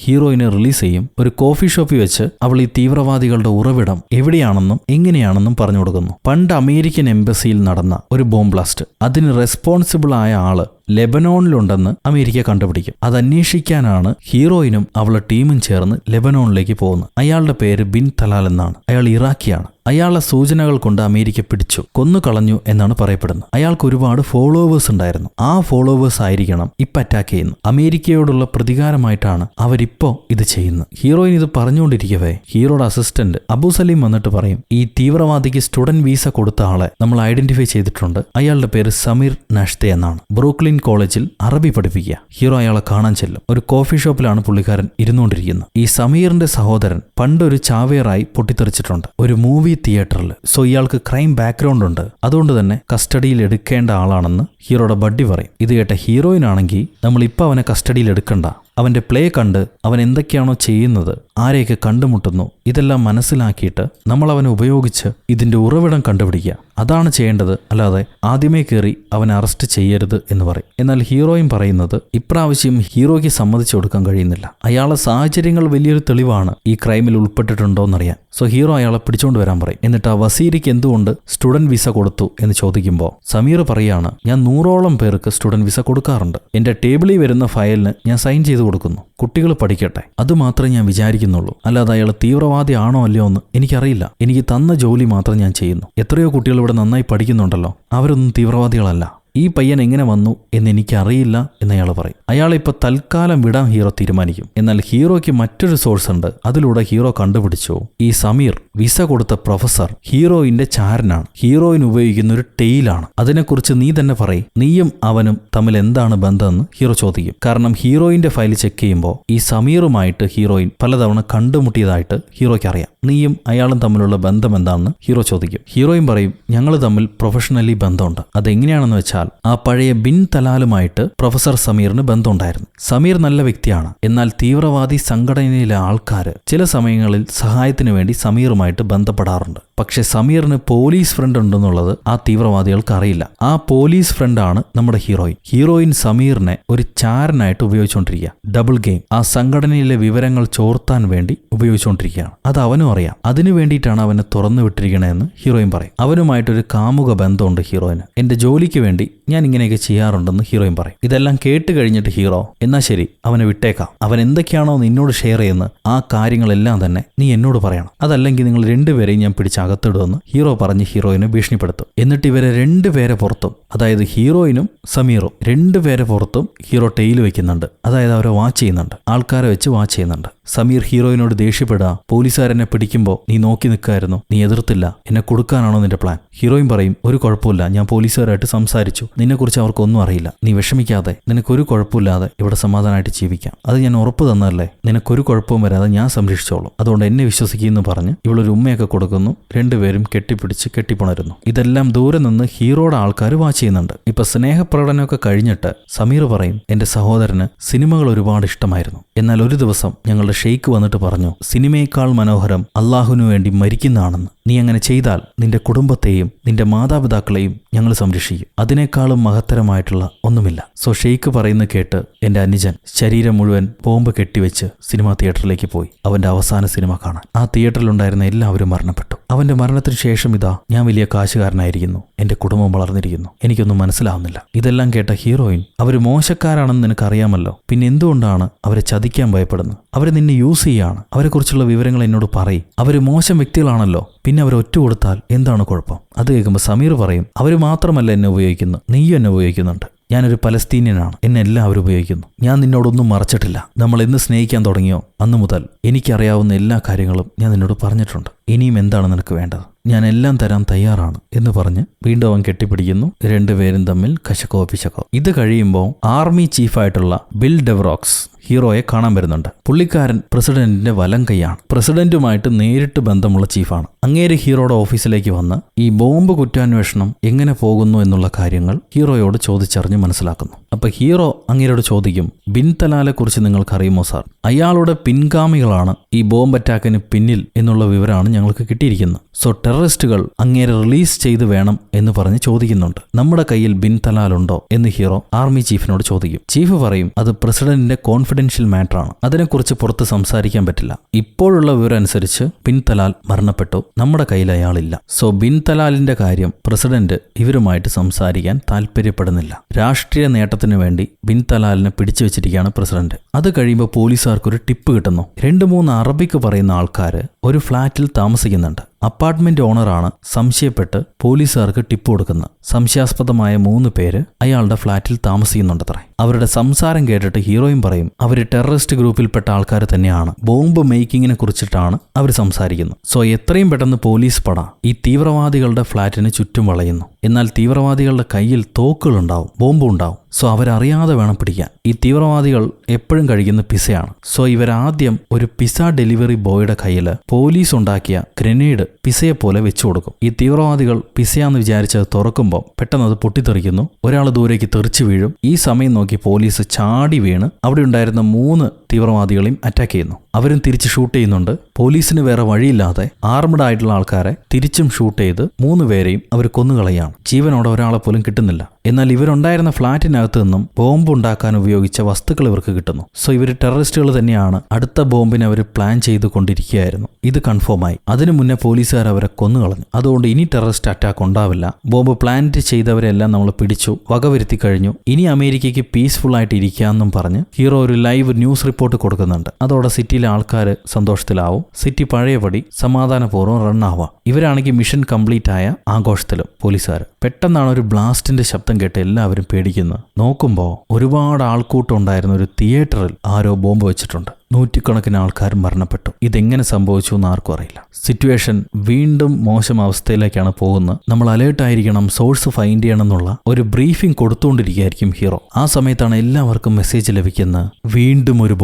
ഹീറോയിനെ റിലീസ് ചെയ്യും. ഒരു കോഫി ഷോപ്പിൽ വെച്ച് അവൾ ഈ തീവ്രവാദികളുടെ ഉറവിടം എവിടെയാണെന്നും എങ്ങനെയാണെന്നും പറഞ്ഞു കൊടുക്കുന്നു. പണ്ട് അമേരിക്കൻ എംബസിയിൽ നടന്ന ഒരു ബോംബ് ബ്ലാസ്റ്റ്, അതിന് റെസ്പോൺസിബിൾ ആയ ആള് ലെബനോണിലുണ്ടെന്ന് അമേരിക്ക കണ്ടുപിടിക്കും. അത് അന്വേഷിക്കാനാണ് ഹീറോയിനും അവളുടെ ടീമും ചേർന്ന് ലെബനോണിലേക്ക് പോകുന്നത്. അയാളുടെ പേര് ബിൻ തലാൽ എന്നാണ്. അയാൾ ഇറാഖിയാണ്. അയാളുടെ സൂചനകൾ കൊണ്ട് അമേരിക്ക പിടിച്ചു കൊന്നു കളഞ്ഞു എന്നാണ് പറയപ്പെടുന്നത്. അയാൾക്ക് ഒരുപാട് ഫോളോവേഴ്സ് ഉണ്ടായിരുന്നു. ആ ഫോളോവേഴ്സ് ആയിരിക്കണം ഇപ്പം അറ്റാക്ക് ചെയ്യുന്നത്. അമേരിക്കയോടുള്ള പ്രതികാരമായിട്ടാണ് അവരിപ്പോ ഇത് ചെയ്യുന്നത്. ഹീറോയിൻ ഇത് പറഞ്ഞുകൊണ്ടിരിക്കവേ ഹീറോയുടെ അസിസ്റ്റന്റ് അബു സലീം വന്നിട്ട് പറയും, ഈ തീവ്രവാദിക്ക് സ്റ്റുഡന്റ് വീസ കൊടുത്ത ആളെ നമ്മൾ ഐഡന്റിഫൈ ചെയ്തിട്ടുണ്ട്. അയാളുടെ പേര് സമീർ നഷ്തെ എന്നാണ്. ബ്രൂക്ലിൻ കോളേജിൽ അറബി പഠിപ്പിക്കുക. ഹീറോ അയാളെ കാണാൻ ചെല്ലും. ഒരു കോഫി ഷോപ്പിലാണ് പുള്ളിക്കാരൻ ഇരുന്നുകൊണ്ടിരിക്കുന്നത്. ഈ സമീറിന്റെ സഹോദരൻ പണ്ടൊരു ചാവേറായി പൊട്ടിത്തെറിച്ചിട്ടുണ്ട് ഒരു മൂവി തിയേറ്ററിൽ. സോ ഇയാൾക്ക് ക്രൈം ബാക്ക്ഗ്രൗണ്ട് ഉണ്ട്. അതുകൊണ്ട് തന്നെ കസ്റ്റഡിയിൽ എടുക്കേണ്ട ആളാണെന്ന് ഹീറോയുടെ ബഡ്ഡി പറയും. ഇത് കേട്ട ഹീറോയിൻ ആണെങ്കിൽ നമ്മളിപ്പോൾ അവനെ കസ്റ്റഡിയിൽ എടുക്കണ്ട, അവന്റെ പ്ലേ കണ്ട് അവൻ എന്തൊക്കെയാണോ ചെയ്യുന്നത്, ആരെയൊക്കെ കണ്ടുമുട്ടുന്നു, ഇതെല്ലാം മനസ്സിലാക്കിയിട്ട് നമ്മൾ അവനെ ഉപയോഗിച്ച് ഇതിന്റെ ഉറവിടം കണ്ടുപിടിക്കുക, അതാണ് ചെയ്യേണ്ടത്. അല്ലാതെ ആദ്യമേ കയറി അവനെ അറസ്റ്റ് ചെയ്യരുത് എന്ന് പറയും. എന്നാൽ ഹീറോയും പറയുന്നത് ഇപ്രാവശ്യം ഹീറോയ്ക്ക് സമ്മതിച്ചു കൊടുക്കാൻ കഴിയുന്നില്ല. അയാളെ സാഹചര്യങ്ങൾ വലിയൊരു തെളിവാണ് ഈ ക്രൈമിൽ ഉൾപ്പെട്ടിട്ടുണ്ടോ എന്നറിയാൻ. സോ ഹീറോ അയാളെ പിടിച്ചുകൊണ്ട് വരാൻ പറയും. എന്നിട്ട് ആ വസീരിക്ക് എന്തുകൊണ്ട് സ്റ്റുഡന്റ് വിസ കൊടുത്തു എന്ന് ചോദിക്കുമ്പോൾ സമീർ പറയാണ്, ഞാൻ 100ഓളം പേർക്ക് സ്റ്റുഡന്റ് വിസ കൊടുക്കാറുണ്ട്. എന്റെ ടേബിളിൽ വരുന്ന ഫയലിന് ഞാൻ സൈൻ ചെയ്ത് കൊടുക്കുന്നു. കുട്ടികൾ പഠിക്കട്ടെ, അതുമാത്രമേ ഞാൻ വിചാരിക്കുന്നുള്ളൂ. അല്ലാതെ അയാൾ തീവ്രവാദി ആണോ അല്ലയോ എന്ന് എനിക്കറിയില്ല. എനിക്ക് തന്ന ജോലി മാത്രം ഞാൻ ചെയ്യുന്നു. എത്രയോ കുട്ടികൾ ഇവിടെ നന്നായി പഠിക്കുന്നുണ്ടല്ലോ, അവരൊന്നും തീവ്രവാദികളല്ല. ഈ പയ്യൻ എങ്ങനെ വന്നു എന്ന് എനിക്കറിയില്ല എന്നയാൾ പറയും. അയാളിപ്പോൾ തൽക്കാലം വിടാൻ ഹീറോ തീരുമാനിക്കും. എന്നാൽ ഹീറോയ്ക്ക് മറ്റൊരു സോഴ്സ് ഉണ്ട്. അതിലൂടെ ഹീറോ കണ്ടുപിടിച്ചു, ഈ സമീർ വിസ കൊടുത്ത പ്രൊഫസർ ഹീറോയിന്റെ ചാരനാണ്. ഹീറോയിൻ ഉപയോഗിക്കുന്ന ഒരു ടെയിലാണ്. അതിനെക്കുറിച്ച് നീ തന്നെ പറയും, നീയും അവനും തമ്മിൽ എന്താണ് ബന്ധമെന്ന് ഹീറോ ചോദിക്കും. കാരണം ഹീറോയിന്റെ ഫയൽ ചെക്ക് ചെയ്യുമ്പോൾ ഈ സമീറുമായിട്ട് ഹീറോയിൻ പലതവണ കണ്ടുമുട്ടിയതായിട്ട് ഹീറോയ്ക്ക് അറിയാം. നീയും അയാളും തമ്മിലുള്ള ബന്ധം എന്താണെന്ന് ഹീറോ ചോദിക്കും. ഹീറോയിൻ പറയും, ഞങ്ങൾ തമ്മിൽ പ്രൊഫഷണലി ബന്ധമുണ്ട്. അതെങ്ങനെയാണെന്ന് വെച്ചാൽ ആ പഴയ ബിൻ തലാലുമായിട്ട് പ്രൊഫസർ സമീറിന് ബന്ധമുണ്ടായിരുന്നു. സമീർ നല്ല വ്യക്തിയാണ്. എന്നാൽ തീവ്രവാദി സംഘടനയിലെ ആൾക്കാർ ചില സമയങ്ങളിൽ സഹായത്തിന് വേണ്ടി സമീറുമായിട്ട് ബന്ധപ്പെടാറുണ്ട്. പക്ഷെ സമീറിന് പോലീസ് ഫ്രണ്ട് ഉണ്ടെന്നുള്ളത് ആ തീവ്രവാദികൾക്ക് അറിയില്ല. ആ പോലീസ് ഫ്രണ്ടാണ് നമ്മുടെ ഹീറോയിൻ. ഹീറോയിൻ സമീറിനെ ഒരു ചാരനായിട്ട് ഉപയോഗിച്ചുകൊണ്ടിരിക്കുക. ഡബിൾ ഗെയിം ആ സംഘടനയിലെ വിവരങ്ങൾ ചോർത്താൻ വേണ്ടി ഉപയോഗിച്ചുകൊണ്ടിരിക്കുകയാണ്. അത് അവനും അറിയാം. അതിനു വേണ്ടിയിട്ടാണ് അവനെ തുറന്നു വിട്ടിരിക്കണതെന്ന് ഹീറോയിൻ പറയും. അവനുമായിട്ടൊരു കാമുക ബന്ധമുണ്ട് ഹീറോയിന്. എന്റെ ജോലിക്ക് വേണ്ടി ഞാൻ ഇങ്ങനെയൊക്കെ ചെയ്യാറുണ്ടെന്ന് ഹീറോയിൻ പറയും. ഇതെല്ലാം കേട്ട് കഴിഞ്ഞിട്ട് ഹീറോ, എന്നാ ശരി അവനെ വിട്ടേക്കാം, അവൻ എന്തൊക്കെയാണോ നിന്നോട് ഷെയർ ചെയ്യുന്നത് ആ കാര്യങ്ങളെല്ലാം തന്നെ നീ എന്നോട് പറയണം, അതല്ലെങ്കിൽ നിങ്ങൾ രണ്ടുപേരെയും ഞാൻ പിടിച്ചകത്തിടുമെന്ന് ഹീറോ പറഞ്ഞ് ഹീറോയിനെ ഭീഷണിപ്പെടുത്തും. എന്നിട്ട് ഇവരെ രണ്ടുപേരെ പുറത്തും, അതായത് ഹീറോയിനും സമീറും രണ്ടുപേരെ പുറത്തും ഹീറോ ടെയിൽ വെക്കുന്നുണ്ട്. അതായത് അവരെ വാച്ച് ചെയ്യുന്നുണ്ട്, ആൾക്കാരെ വെച്ച് വാച്ച് ചെയ്യുന്നുണ്ട്. സമീർ ഹീറോയിനോട് ദേഷ്യപ്പെടുക, പോലീസുകാരെന്നെ പിടിക്കുമ്പോൾ നീ നോക്കി നിൽക്കായിരുന്നു, നീ എതിർത്തില്ല, എന്നെ കൊടുക്കാനാണോ നിന്റെ പ്ലാൻ? ഹീറോയിൻ പറയും, ഒരു കുഴപ്പമില്ല, ഞാൻ പോലീസുകാരായിട്ട് സംസാരിച്ചു, നിന്നെക്കുറിച്ച് അവർക്കൊന്നും അറിയില്ല, നീ വിഷമിക്കാതെ, നിനക്കൊരു കുഴപ്പമില്ലാതെ ഇവിടെ സമാധാനമായിട്ട് ജീവിക്കാം, അത് ഞാൻ ഉറപ്പ് തന്നല്ലേ, നിനക്കൊരു കുഴപ്പവും വരാതെ ഞാൻ സംരക്ഷിച്ചോളും, അതുകൊണ്ട് എന്നെ വിശ്വസിക്കുമെന്ന് പറഞ്ഞ് ഇവളൊരു ഉമ്മയൊക്കെ കൊടുക്കുന്നു. രണ്ടുപേരും കെട്ടിപ്പിടിച്ച് കെട്ടിപ്പുണരുന്നു. ഇതെല്ലാം ദൂരെ നിന്ന് ഹീറോയുടെ ആൾക്കാർ വാച്ച് ചെയ്യുന്നുണ്ട്. ഇപ്പൊ സ്നേഹപ്രകടനമൊക്കെ കഴിഞ്ഞിട്ട് സമീർ പറയും, എന്റെ സഹോദരന് സിനിമകൾ ഒരുപാട് ഇഷ്ടമായിരുന്നു. എന്നാൽ ഒരു ദിവസം ഞങ്ങളുടെ ഷെയ്ഖ് വന്നിട്ട് പറഞ്ഞു, സിനിമയേക്കാൾ മനോഹരം അള്ളാഹുവിനു വേണ്ടി മരിക്കുന്നതാണെന്ന്. നീ അങ്ങനെ ചെയ്താൽ നിന്റെ കുടുംബത്തെയും നിന്റെ മാതാപിതാക്കളെയും ഞങ്ങൾ സംരക്ഷിക്കും. അതിനേക്കാളും മഹത്തരമായിട്ടുള്ള ഒന്നുമില്ല. സോ ഷെയ്ഖ് പറയുന്നത് കേട്ട് എന്റെ അനുജൻ ശരീരം മുഴുവൻ ബോംബ് കെട്ടിവെച്ച് സിനിമാ തിയേറ്ററിലേക്ക് പോയി അവന്റെ അവസാന സിനിമ കാണാൻ. ആ തിയേറ്ററിലുണ്ടായിരുന്ന എല്ലാവരും മരണപ്പെട്ടു. അവന്റെ മരണത്തിന് ശേഷം ഇതാ ഞാൻ വലിയ കാശുകാരനായിരിക്കുന്നു, എന്റെ കുടുംബം വളർന്നിരിക്കുന്നു, എനിക്കൊന്നും മനസ്സിലാവുന്നില്ല. ഇതെല്ലാം കേട്ട ഹീറോയിൻ, അവര് മോശക്കാരാണെന്ന് നിനക്കറിയാമല്ലോ, പിന്നെ എന്തുകൊണ്ടാണ് അവരെ ചതിക്കാൻ ഭയപ്പെടുന്നത്? അവര് നിന്നെ യൂസ് ചെയ്യാണ്. അവരെക്കുറിച്ചുള്ള വിവരങ്ങൾ എന്നോട് പറയും. അവര് മോശം വ്യക്തികളാണല്ലോ, പിന്നെ അവർ ഒറ്റ കൊടുത്താൽ എന്താണ് കുഴപ്പം? അത് കേൾക്കുമ്പോൾ സമീർ പറയും, അവർ മാത്രമല്ല എന്നെ ഉപയോഗിക്കുന്നു, നീയും എന്നെ ഉപയോഗിക്കുന്നുണ്ട്. ഞാനൊരു പലസ്തീനിയനാണ്, എന്നെ എല്ലാവരും ഉപയോഗിക്കുന്നു. ഞാൻ നിന്നോടൊന്നും മറച്ചിട്ടില്ല. നമ്മൾ എന്ന് സ്നേഹിക്കാൻ തുടങ്ങിയോ അന്നു മുതൽ എനിക്കറിയാവുന്ന എല്ലാ കാര്യങ്ങളും ഞാൻ നിന്നോട് പറഞ്ഞിട്ടുണ്ട്. ഇനിയും എന്താണ് നിനക്ക് വേണ്ടത്? ഞാൻ എല്ലാം തരാൻ തയ്യാറാണ് എന്ന് പറഞ്ഞ് വീണ്ടും അവൻ കെട്ടിപ്പിടിക്കുന്നു. രണ്ടുപേരും തമ്മിൽ കശക്കോ പിശക്കോ. ഇത് കഴിയുമ്പോൾ ആർമി ചീഫായിട്ടുള്ള ബിൽ ഡെവറോക്സ് ഹീറോയെ കാണാൻ വരുന്നുണ്ട്. പുള്ളിക്കാരൻ പ്രസിഡന്റിന്റെ വലം കൈയാണ്. പ്രസിഡന്റുമായിട്ട് നേരിട്ട് ബന്ധമുള്ള ചീഫാണ്. അങ്ങേര് ഹീറോയുടെ ഓഫീസിലേക്ക് വന്ന് ഈ ബോംബ് കുറ്റാന്വേഷണം എങ്ങനെ പോകുന്നു എന്നുള്ള കാര്യങ്ങൾ ഹീറോയോട് ചോദിച്ചറിഞ്ഞ് മനസ്സിലാക്കുന്നു. അപ്പൊ ഹീറോ അങ്ങേരോട് ചോദിക്കും, ബിൻ തലാലെ കുറിച്ച് നിങ്ങൾക്കറിയുമോ സാർ? അയാളുടെ പിൻഗാമികളാണ് ഈ ബോംബ് അറ്റാക്കിന് പിന്നിൽ എന്നുള്ള വിവരമാണ് ഞങ്ങൾക്ക് കിട്ടിയിരിക്കുന്നത്. സോ ടെററിസ്റ്റുകൾ അങ്ങേരെ റിലീസ് ചെയ്ത് വേണം എന്ന് പറഞ്ഞ് ചോദിക്കുന്നുണ്ട്. നമ്മുടെ കയ്യിൽ ബിൻ തലാൽ ഉണ്ടോ എന്ന് ഹീറോ ആർമി ചീഫിനോട് ചോദിക്കും. ചീഫ് പറയും, അത് പ്രസിഡന്റിന്റെ കോൺഫിഡൻഷ്യൽ മാറ്ററാണ്, അതിനെക്കുറിച്ച് പുറത്ത് സംസാരിക്കാൻ പറ്റില്ല. ഇപ്പോഴുള്ള വിവരം അനുസരിച്ച് ബിൻ തലാൽ മരണപ്പെട്ടു, നമ്മുടെ കയ്യിൽ അയാളില്ല. സോ ബിൻ തലാലിന്റെ കാര്യം പ്രസിഡന്റ് ഇവരുമായിട്ട് സംസാരിക്കാൻ താല്പര്യപ്പെടുന്നില്ല. രാഷ്ട്രീയ നേട്ടത്തിന് സമ്മേളനത്തിന് വേണ്ടി ബിൻ തലാലിനെ പിടിച്ചു വെച്ചിരിക്കുകയാണ് പ്രസിഡന്റ്. അത് കഴിയുമ്പോൾ പോലീസുകാർക്കൊരു ടിപ്പ് കിട്ടുന്നു. 2-3 അറബിക്ക് പറയുന്ന ആൾക്കാർ ഒരു ഫ്ളാറ്റിൽ താമസിക്കുന്നുണ്ട്. അപ്പാർട്ട്മെന്റ് ഓണറാണ് സംശയപ്പെട്ട് പോലീസുകാർക്ക് ടിപ്പ് കൊടുക്കുന്നത്. സംശയാസ്പദമായ 3 പേര് അയാളുടെ ഫ്ളാറ്റിൽ താമസിക്കുന്നുണ്ടത്രേ. അവരുടെ സംസാരം കേട്ടിട്ട് ഹീറോയിൻ പറയും അവർ ടെററിസ്റ്റ് ഗ്രൂപ്പിൽപ്പെട്ട ആൾക്കാർ തന്നെയാണ്, ബോംബ് മേക്കിങ്ങിനെ കുറിച്ചിട്ടാണ് അവർ സംസാരിക്കുന്നത്. സോ എത്രയും പെട്ടെന്ന് പോലീസ് പട ഈ തീവ്രവാദികളുടെ ഫ്ളാറ്റിന് ചുറ്റും വളയുന്നു. എന്നാൽ തീവ്രവാദികളുടെ കയ്യിൽ തോക്കുകളുണ്ടാവും, ബോംബും ഉണ്ടാവും. സോ അവരറിയാതെ വേണം പിടിക്കാൻ. ഈ തീവ്രവാദികൾ എപ്പോഴും കഴിക്കുന്ന പിസയാണ്. സോ ഇവരാദ്യം ഒരു പിസ ഡെലിവറി ബോയുടെ കയ്യിൽ പോലീസ് ഉണ്ടാക്കിയ ഗ്രനേഡ് പിസയെ പോലെ വെച്ചു കൊടുക്കും. ഈ തീവ്രവാദികൾ പിസയാന്ന് വിചാരിച്ചത് തുറക്കുമ്പോൾ പെട്ടെന്ന് അത് പൊട്ടിത്തെറിക്കുന്നു. ഒരാൾ ദൂരേക്ക് തെറിച്ചു വീഴും. ഈ സമയം നോക്കി പോലീസ് ചാടി വീണ് അവിടെ ഉണ്ടായിരുന്ന 3 തീവ്രവാദികളെയും അറ്റാക്ക് ചെയ്യുന്നു. അവരും തിരിച്ച് ഷൂട്ട് ചെയ്യുന്നുണ്ട്. പോലീസിന് വേറെ വഴിയില്ലാതെ ആർമഡ് ആയിട്ടുള്ള ആൾക്കാരെ തിരിച്ചും ഷൂട്ട് ചെയ്ത് 3 പേരെയും അവർ കൊന്നുകളയാണ്. ജീവനോടെ ഒരാളെ പോലും കിട്ടുന്നില്ല. എന്നാൽ ഇവരുണ്ടായിരുന്ന ഫ്ളാറ്റിനകത്ത് നിന്നും ബോംബ് ഉണ്ടാക്കാൻ ഉപയോഗിച്ച വസ്തുക്കൾ ഇവർക്ക് കിട്ടുന്നു. സോ ഇവർ ടെററിസ്റ്റുകൾ തന്നെയാണ്. അടുത്ത ബോംബിനെ അവർ പ്ലാൻ ചെയ്ത് കൊണ്ടിരിക്കുകയായിരുന്നു. ഇത് കൺഫേമായി. അതിനു മുന്നേ പോലീസുകാർ അവരെ കൊന്നുകളഞ്ഞു. അതുകൊണ്ട് ഇനി ടെററിസ്റ്റ് അറ്റാക്ക് ഉണ്ടാവില്ല. ബോംബ് പ്ലാൻ ചെയ്തവരെല്ലാം നമ്മൾ പിടിച്ചു, വകവരുത്തി കഴിഞ്ഞു. ഇനി അമേരിക്കയ്ക്ക് പീസ്ഫുൾ ആയിട്ട് ഇരിക്കാമെന്നും പറഞ്ഞ് ഹീറോ ഒരു ലൈവ് ന്യൂസ് റിപ്പോർട്ട് കൊടുക്കുന്നുണ്ട്. അതോടെ സിറ്റിയിലെ ആൾക്കാർ സന്തോഷത്തിലാവും. സിറ്റി പഴയപടി സമാധാനപൂർവ്വം റൺ ആവാം. ഇവരാണെങ്കിൽ മിഷൻ കംപ്ലീറ്റ് ആയ ആഘോഷത്തിലും പോലീസുകാർ. പെട്ടെന്നാണ് ഒരു ബ്ലാസ്റ്റിന്റെ ശബ്ദം കേട്ട് എല്ലാവരും പേടിക്കുന്നത്. നോക്കുമ്പോൾ ഒരുപാട് ആൾക്കൂട്ടം ഉണ്ടായിരുന്ന ഒരു തിയേറ്ററിൽ ആരോ ബോംബ് വെച്ചിട്ടുണ്ട്. 100 ആൾക്കാർ മരണപ്പെട്ടു. ഇതെങ്ങനെ സംഭവിച്ചു എന്ന് ആർക്കും അറിയില്ല. സിറ്റുവേഷൻ വീണ്ടും മോശം അവസ്ഥയിലേക്കാണ് പോകുന്നത്. നമ്മൾ അലേർട്ടായിരിക്കണം, സോഴ്സ് ഫൈൻഡ് ചെയ്യണം എന്നുള്ള ഒരു ബ്രീഫിംഗ് കൊടുത്തുകൊണ്ടിരിക്കുകയായിരിക്കും ഹീറോ. ആ സമയത്താണ് എല്ലാവർക്കും മെസ്സേജ് ലഭിക്കുന്നത്. വീണ്ടും ഒരു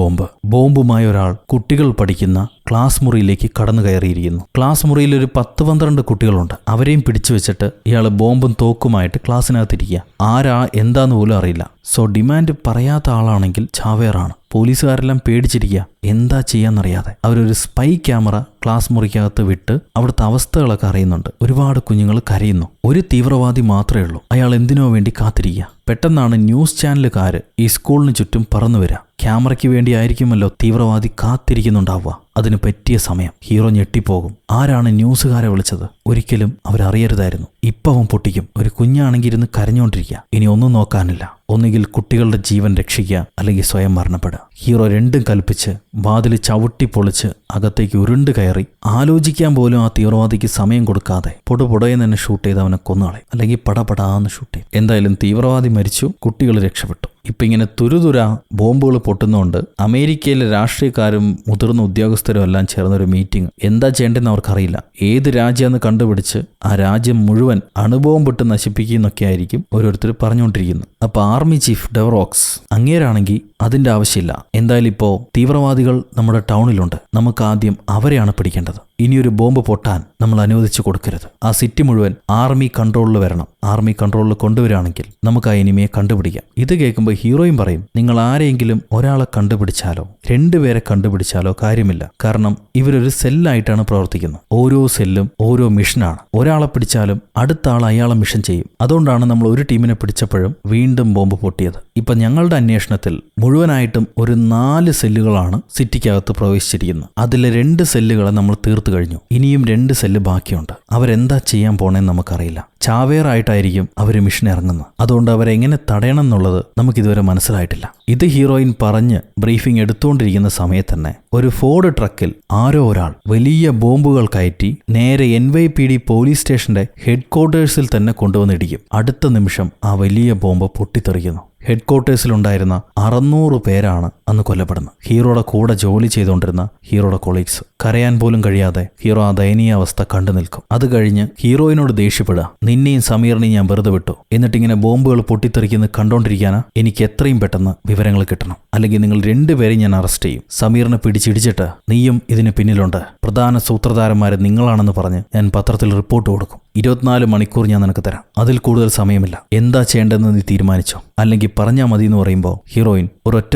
ബോംബുമായി ഒരാൾ കുട്ടികൾ പഠിക്കുന്ന ക്ലാസ് മുറിയിലേക്ക് കടന്നു കയറിയിരിക്കുന്നു. ക്ലാസ് മുറിയിൽ ഒരു 10-12 കുട്ടികളുണ്ട്. അവരെയും പിടിച്ചു വെച്ചിട്ട് ഇയാൾ ബോംബും തോക്കുമായിട്ട് ക്ലാസ്സിനകത്തിരിക്കുക. ആരാ എന്താന്ന് പോലും അറിയില്ല. സോ ഡിമാൻഡ് പറയാത്ത ആളാണെങ്കിൽ ചാവേറാണ്. പോലീസുകാരെല്ലാം പേടിച്ചിരിക്കുക, എന്താ ചെയ്യാന്നറിയാതെ. അവരൊരു സ്പൈ ക്യാമറ ക്ലാസ് മുറിക്കകത്ത് വിട്ട് അവിടുത്തെ അവസ്ഥകളൊക്കെ അറിയുന്നുണ്ട്. ഒരുപാട് കുഞ്ഞുങ്ങൾ കരയുന്നു. ഒരു തീവ്രവാദി മാത്രമേ ഉള്ളൂ. അയാൾ എന്തിനോ വേണ്ടി കാത്തിരിക്കുക. പെട്ടെന്നാണ് ന്യൂസ് ചാനലുകാർ ഈ സ്കൂളിന് ചുറ്റും പറന്നു വരിക. ക്യാമറയ്ക്ക് വേണ്ടി ആയിരിക്കുമല്ലോ തീവ്രവാദി കാത്തിരിക്കുന്നുണ്ടാവുക. അതിന് പറ്റിയ സമയം. ഹീറോ ഞെട്ടിപ്പോകും. ആരാണ് ന്യൂസുകാരെ വിളിച്ചത്? ഒരിക്കലും അവരറിയരുതായിരുന്നു. ഇപ്പവൻ പൊട്ടിക്കും. ഒരു കുഞ്ഞാണെങ്കിൽ ഇരുന്ന് കരഞ്ഞുകൊണ്ടിരിക്കുക. ഇനി ഒന്നും നോക്കാനില്ല. ഒന്നുകിൽ കുട്ടികളുടെ ജീവൻ രക്ഷിക്കുക, അല്ലെങ്കിൽ സ്വയം മരണപ്പെടുക. ഹീറോ രണ്ടും കൽപ്പിച്ച് വാതിൽ ചവിട്ടി പൊളിച്ച് അകത്തേക്ക് ഉരുണ്ട് കയറി ആലോചിക്കാൻ പോലും ആ തീവ്രവാദിക്ക് സമയം കൊടുക്കാതെ പൊടുപൊടയെന്ന് തന്നെ ഷൂട്ട് ചെയ്ത് അവനെ കൊന്നുകളയും, അല്ലെങ്കിൽ പടപടാന്ന് ഷൂട്ട് ചെയ്യും. എന്തായാലും തീവ്രവാദി മരിച്ചു, കുട്ടികൾ രക്ഷപ്പെട്ടു. ഇപ്പം ഇങ്ങനെ തുരുതുര ബോംബുകൾ പൊട്ടുന്നതുകൊണ്ട് അമേരിക്കയിലെ രാഷ്ട്രീയക്കാരും മുതിർന്ന ഉദ്യോഗസ്ഥരും എല്ലാം ചേർന്നൊരു മീറ്റിംഗ്. എന്താ ചെയ്യേണ്ടതെന്ന് അവർക്കറിയില്ല. ഏത് രാജ്യമെന്ന് കണ്ടുപിടിച്ച് ആ രാജ്യം മുഴുവൻ അണുബോംബിട്ട് നശിപ്പിക്കുന്നൊക്കെ ആയിരിക്കും ഓരോരുത്തർ പറഞ്ഞുകൊണ്ടിരിക്കുന്നത്. അപ്പോൾ ആർമി ചീഫ് ഡെവറോക്സ് അങ്ങേരാണെങ്കിൽ അതിൻ്റെ ആവശ്യമില്ല. എന്തായാലും ഇപ്പോൾ തീവ്രവാദികൾ നമ്മുടെ ടൗണിലുണ്ട്. നമുക്ക് ആദ്യം അവരെയാണ് പിടിക്കേണ്ടത്. ഇനിയൊരു ബോംബ് പൊട്ടാൻ നമ്മൾ അനുവദിച്ചു കൊടുക്കരുത്. ആ സിറ്റി മുഴുവൻ ആർമി കൺട്രോളിൽ വരണം. ആർമി കൺട്രോളിൽ കൊണ്ടുവരികയാണെങ്കിൽ നമുക്ക് ആ എനിമിയെ കണ്ടുപിടിക്കാം. ഇത് കേൾക്കുമ്പോൾ ഹീറോയും പറയും, നിങ്ങൾ ആരെയെങ്കിലും ഒരാളെ കണ്ടുപിടിച്ചാലോ 2 പേരെ കണ്ടുപിടിച്ചാലോ കാര്യമില്ല. കാരണം ഇവരൊരു സെല്ലായിട്ടാണ് പ്രവർത്തിക്കുന്നത്. ഓരോ സെല്ലും ഓരോ മിഷനാണ്. ഒരാളെ പിടിച്ചാലും അടുത്ത ആൾ അയാളെ മിഷൻ ചെയ്യും. അതുകൊണ്ടാണ് നമ്മൾ ഒരു ടീമിനെ പിടിച്ചപ്പോഴും വീണ്ടും ബോംബ് പൊട്ടിയത്. ഇപ്പൊ ഞങ്ങളുടെ അന്വേഷണത്തിൽ മുഴുവനായിട്ടും ഒരു 4 സെല്ലുകളാണ് സിറ്റിക്കകത്ത് പ്രവേശിച്ചിരിക്കുന്നത്. അതിലെ 2 സെല്ലുകളെ നമ്മൾ തീർത്തു കഴിഞ്ഞു. ഇനിയും 2 സെല്ല് ബാക്കിയുണ്ട്. അവരെന്താ ചെയ്യാൻ പോണേന്ന് നമുക്കറിയില്ല. ചാവേറായിട്ടായിരിക്കും അവർ മിഷൻ ഇറങ്ങുന്നത്. അതുകൊണ്ട് അവരെങ്ങനെ തടയണം എന്നുള്ളത് നമുക്കിതുവരെ മനസ്സിലായിട്ടില്ല. ഇത് ഹീറോയിൻ പറഞ്ഞ് ബ്രീഫിംഗ് എടുത്തുകൊണ്ടിരിക്കുന്ന സമയത്ത് തന്നെ ഒരു ഫോർഡ് ട്രക്കിൽ ആരോ ഒരാൾ വലിയ ബോംബുകൾ കയറ്റി നേരെ NYPD പോലീസ് സ്റ്റേഷന്റെ ഹെഡ്ക്വാർട്ടേഴ്സിൽ തന്നെ കൊണ്ടുവന്നിടിക്കും. അടുത്ത നിമിഷം ആ വലിയ ബോംബ് പൊട്ടിത്തെറിക്കുന്നു. ഹെഡ്ക്വാർട്ടേഴ്സിലുണ്ടായിരുന്ന 600 പേരാണ് അന്ന് കൊല്ലപ്പെടുന്നത്. ഹീറോയുടെ കൂടെ ജോലി ചെയ്തുകൊണ്ടിരുന്ന ഹീറോയുടെ കൊളീഗ്സ്. കരയാൻ പോലും കഴിയാതെ ഹീറോ ആ ദയനീയ അവസ്ഥ കണ്ടു നിൽക്കും. അത് കഴിഞ്ഞ് ഹീറോയിനോട് ദേഷ്യപ്പെടുക, നിന്നെയും സമീറിനെയും ഞാൻ വെറുതെ വിട്ടു, എന്നിട്ടിങ്ങനെ ബോംബുകൾ പൊട്ടിത്തെറിക്കുന്നത് കണ്ടോണ്ടിരിക്കാനാ? എനിക്ക് എത്രയും പെട്ടെന്ന് വിവരങ്ങൾ കിട്ടണം, അല്ലെങ്കിൽ നിങ്ങൾ 2 പേരെയും ഞാൻ അറസ്റ്റ് ചെയ്യും. സമീറിനെ പിടിച്ചിടിച്ചിട്ട് നീയും ഇതിന് പിന്നിലുണ്ട്, പ്രധാന സൂത്രധാരന്മാരെ നിങ്ങളാണെന്ന് പറഞ്ഞ് ഞാൻ പത്രത്തിൽ റിപ്പോർട്ട് കൊടുക്കും. 24 മണിക്കൂർ ഞാൻ നിനക്ക് തരാം. അതിൽ കൂടുതൽ സമയമില്ല. എന്താ ചെയ്യേണ്ടതെന്ന് നീ തീരുമാനിച്ചോ, അല്ലെങ്കിൽ പറഞ്ഞാൽ മതി എന്ന് പറയുമ്പോൾ ഹീറോയിൻ ഒരൊറ്റ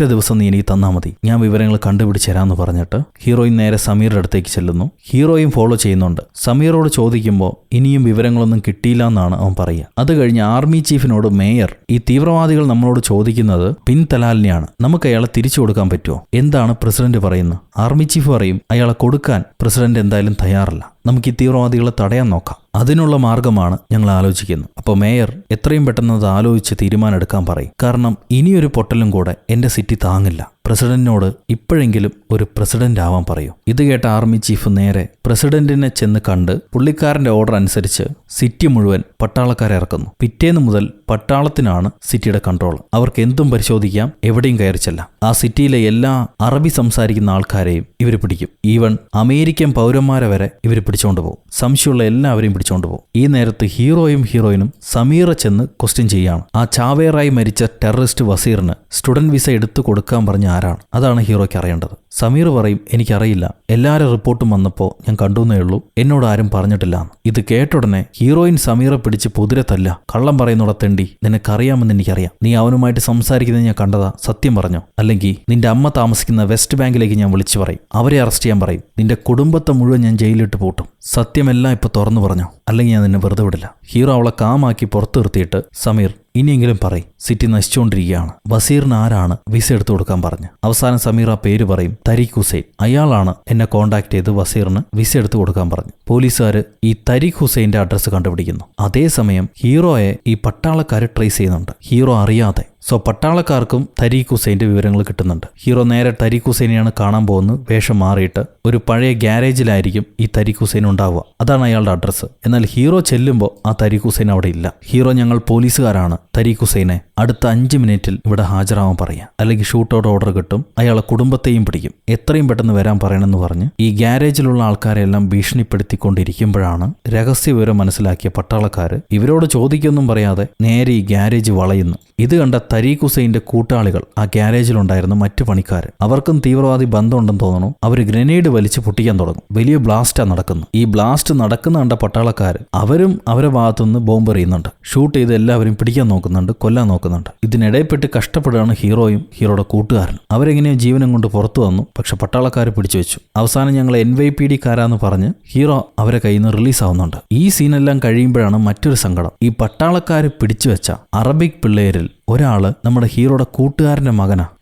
ദിവസം നീ എനിക്ക് തന്നാൽ മതി, ഞാൻ വിവരങ്ങൾ കണ്ടുപിടിച്ച് തരാമെന്ന് പറഞ്ഞിട്ട് ഹീറോയിൻ നേരെ സമീറിന്റെ അടുത്തേക്ക് ചെല്ലുന്നു. ഹീറോയും ഫോളോ ചെയ്യുന്നുണ്ട്. സമീറോട് ചോദിക്കുമ്പോൾ ഇനിയും വിവരങ്ങളൊന്നും കിട്ടിയില്ല എന്നാണ് അവൻ പറയുക. അത് കഴിഞ്ഞ് ആർമി ചീഫിനോട് മേയർ ഈ തീവ്രവാദികൾ നമ്മളോട് ചോദിക്കുന്നത് ബിൻ തലാൽ തലാലിനെയാണ്. നമുക്ക് അയാളെ തിരിച്ചു കൊടുക്കാൻ പറ്റുമോ? എന്താണ് പ്രസിഡന്റ് പറയുന്നത്? ആർമി ചീഫ് പറയും അയാളെ കൊടുക്കാൻ പ്രസിഡന്റ് എന്തായാലും തയ്യാറല്ല. നമുക്ക് ഈ തീവ്രവാദികളെ തടയാൻ നോക്കാം. അതിനുള്ള മാർഗമാണ് ഞങ്ങൾ ആലോചിക്കുന്നത്. അപ്പോൾ മേയർ എത്രയും പെട്ടെന്ന് അത് ആലോചിച്ച് തീരുമാനം എടുക്കാൻ പറയും. കാരണം ഇനിയൊരു പൊട്ടലും കൂടെ എൻ്റെ സിറ്റി താങ്ങില്ല. പ്രസിഡന്റിനോട് ഇപ്പോഴെങ്കിലും ഒരു പ്രസിഡന്റ് ആവാൻ പറയൂ. ഇത് കേട്ട ആർമി ചീഫ് നേരെ പ്രസിഡന്റിനെ ചെന്ന് കണ്ട് പുള്ളിക്കാരന്റെ ഓർഡർ അനുസരിച്ച് സിറ്റി മുഴുവൻ പട്ടാളക്കാരെ ഇറക്കുന്നു. പിറ്റേന്ന് മുതൽ പട്ടാളത്തിനാണ് സിറ്റിയുടെ കൺട്രോൾ. അവർക്ക് എന്തും പരിശോധിക്കാം, എവിടെയും കയറി ചെല്ലാം. ആ സിറ്റിയിലെ എല്ലാ അറബി സംസാരിക്കുന്ന ആൾക്കാരെയും ഇവർ പിടിക്കും. ഈവൻ അമേരിക്കൻ പൗരന്മാരെ വരെ ഇവർ പിടിച്ചോണ്ട് പോകും. സംശയമുള്ള എല്ലാവരെയും പിടിച്ചോണ്ട് പോകും. ഈ നേരത്ത് ഹീറോയിനും സമീറ ചെന്ന് ക്വസ്റ്റ്യൻ ചെയ്യാണ്. ആ ചാവേറായി മരിച്ച ടെററിസ്റ്റ് വസീറിന് സ്റ്റുഡന്റ് വിസ എടുത്തു കൊടുക്കാൻ പറഞ്ഞ ആരാണ്? അതാണ് ഹീറോയ്ക്ക് അറിയേണ്ടത്. സമീർ പറയും എനിക്കറിയില്ല, എല്ലാവരും റിപ്പോർട്ടും വന്നപ്പോൾ ഞാൻ കണ്ടുവന്നേ ഉള്ളൂ, എന്നോട് ആരും പറഞ്ഞിട്ടില്ല. ഇത് കേട്ടുടനെ ഹീറോയിൻ സമീറെ പിടിച്ച് പൊതിരെ തല്ല. കള്ളം പറയുന്നോടെ തെണ്ടി, നിനക്കറിയാമെന്ന് എനിക്കറിയാം. നീ അവനുമായിട്ട് സംസാരിക്കുന്നത് ഞാൻ കണ്ടതാ, സത്യം പറഞ്ഞോ? അല്ലെങ്കിൽ നിന്റെ അമ്മ താമസിക്കുന്ന വെസ്റ്റ് ബാങ്കിലേക്ക് ഞാൻ വിളിച്ചു പറയും, അവരെ അറസ്റ്റ് ചെയ്യാൻ പറയും. നിന്റെ കുടുംബത്തെ മുഴുവൻ ഞാൻ ജയിലിലിട്ട് പൂട്ടും. സത്യമെല്ലാം ഇപ്പൊ തുറന്നു പറഞ്ഞോ, അല്ലെങ്കിൽ ഞാൻ നിന്നെ വെറുതെ വിടില്ല. ഹീറോ അവളെ കാമാക്കി പുറത്തു നിർത്തിയിട്ട് സമീർ ഇനിയെങ്കിലും പറയും, സിറ്റി നശിച്ചുകൊണ്ടിരിക്കുകയാണ്. വസീറിന് ആരാണ് വിസ എടുത്തു കൊടുക്കാൻ പറഞ്ഞ്? അവസാനം സമീർ ആ പേര് പറയും, തരീഖ് ഹുസൈൻ. അയാളാണ് എന്നെ കോണ്ടാക്ട് ചെയ്ത് വസീറിന് വിസ എടുത്തു കൊടുക്കാൻ പറഞ്ഞു. പോലീസുകാർ ഈ തരീഖ് ഹുസൈന്റെ അഡ്രസ്സ് കണ്ടുപിടിക്കുന്നു. അതേസമയം ഹീറോയെ ഈ പട്ടാളക്കാർ ട്രേസ് ചെയ്യുന്നുണ്ട്, ഹീറോ അറിയാതെ. സോ പട്ടാളക്കാർക്കും തരീഖ് ഹുസൈന്റെ വിവരങ്ങൾ കിട്ടുന്നുണ്ട്. ഹീറോ നേരെ തരീഖ് ഹുസൈനെയാണ് കാണാൻ പോകുന്നത്. വേഷം മാറിയിട്ട് ഒരു പഴയ ഗ്യാരേജിലായിരിക്കും ഈ തരീഖ് ഹുസൈൻ ഉണ്ടാവുക. അതാണ് അയാളുടെ അഡ്രസ്സ്. എന്നാൽ ഹീറോ ചെല്ലുമ്പോൾ ആ തരീഖ് ഹുസൈൻ അവിടെ ഇല്ല. ഹീറോ ഞങ്ങൾ പോലീസുകാരാണ്, തരീഖ് ഹുസൈനെ അടുത്ത 5 മിനിറ്റിൽ ഇവിടെ ഹാജരാവാൻ പറയാം, അല്ലെങ്കിൽ ഷൂട്ടൗട്ട് ഓർഡർ കിട്ടും, അയാളെ കുടുംബത്തെയും പിടിക്കും, എത്രയും പെട്ടെന്ന് വരാൻ പറയണമെന്ന് പറഞ്ഞ് ഈ ഗ്യാരേജിലുള്ള ആൾക്കാരെല്ലാം ഭീഷണിപ്പെടുത്തിക്കൊണ്ടിരിക്കുമ്പോഴാണ് രഹസ്യ വിവരം മനസ്സിലാക്കിയ പട്ടാളക്കാർ ഇവരോട് ചോദിക്കൊന്നും പറയാതെ നേരെ ഈ ഗ്യാരേജ് വളയുന്നു. ഇത് കണ്ട തരീഖ് ഹുസൈന്റെ കൂട്ടാളികൾ, ആ ഗ്യാരേജിലുണ്ടായിരുന്ന മറ്റു പണിക്കാർ, അവർക്കും തീവ്രവാദി ബന്ധമുണ്ടെന്ന് തോന്നുന്നു. അവർ ഗ്രനേഡ് വലിച്ച് പൊട്ടിക്കാൻ തുടങ്ങും. വലിയ ബ്ലാസ്റ്റാ നടക്കുന്നത്. ഈ ബ്ലാസ്റ്റ് നടക്കുന്ന കണ്ട പട്ടാളക്കാർ അവരും അവരുടെ ഭാഗത്തുനിന്ന് ബോംബ് എറിയുന്നുണ്ട്. ഷൂട്ട് ചെയ്ത് എല്ലാവരും പിടിക്കാൻ നോക്കുന്നുണ്ട്, കൊല്ലാൻ നോക്കുന്നുണ്ട്. ഇതിനിടയിൽപ്പെട്ട് കഷ്ടപ്പെടുകയാണ് ഹീറോയും ഹീറോയുടെ കൂട്ടുകാരനും. അവരെങ്ങനെയോ ജീവനം കൊണ്ട് പുറത്തു വന്നു. പക്ഷെ പട്ടാളക്കാർ പിടിച്ചു വെച്ചു. അവസാനം ഞങ്ങൾ NYPD കാരാന്ന് പറഞ്ഞ് ഹീറോ അവരെ കയ്യിൽ നിന്ന് റിലീസ് ആവുന്നുണ്ട്. ഈ സീനെല്ലാം കഴിയുമ്പോഴാണ് മറ്റൊരു സങ്കടം. ഈ പട്ടാളക്കാർ പിടിച്ചു വെച്ച അറബിക് പിള്ളേരിൽ ഒരാള് നമ്മുടെ ഹീറോയുടെ കൂട്ടുകാരന്റെ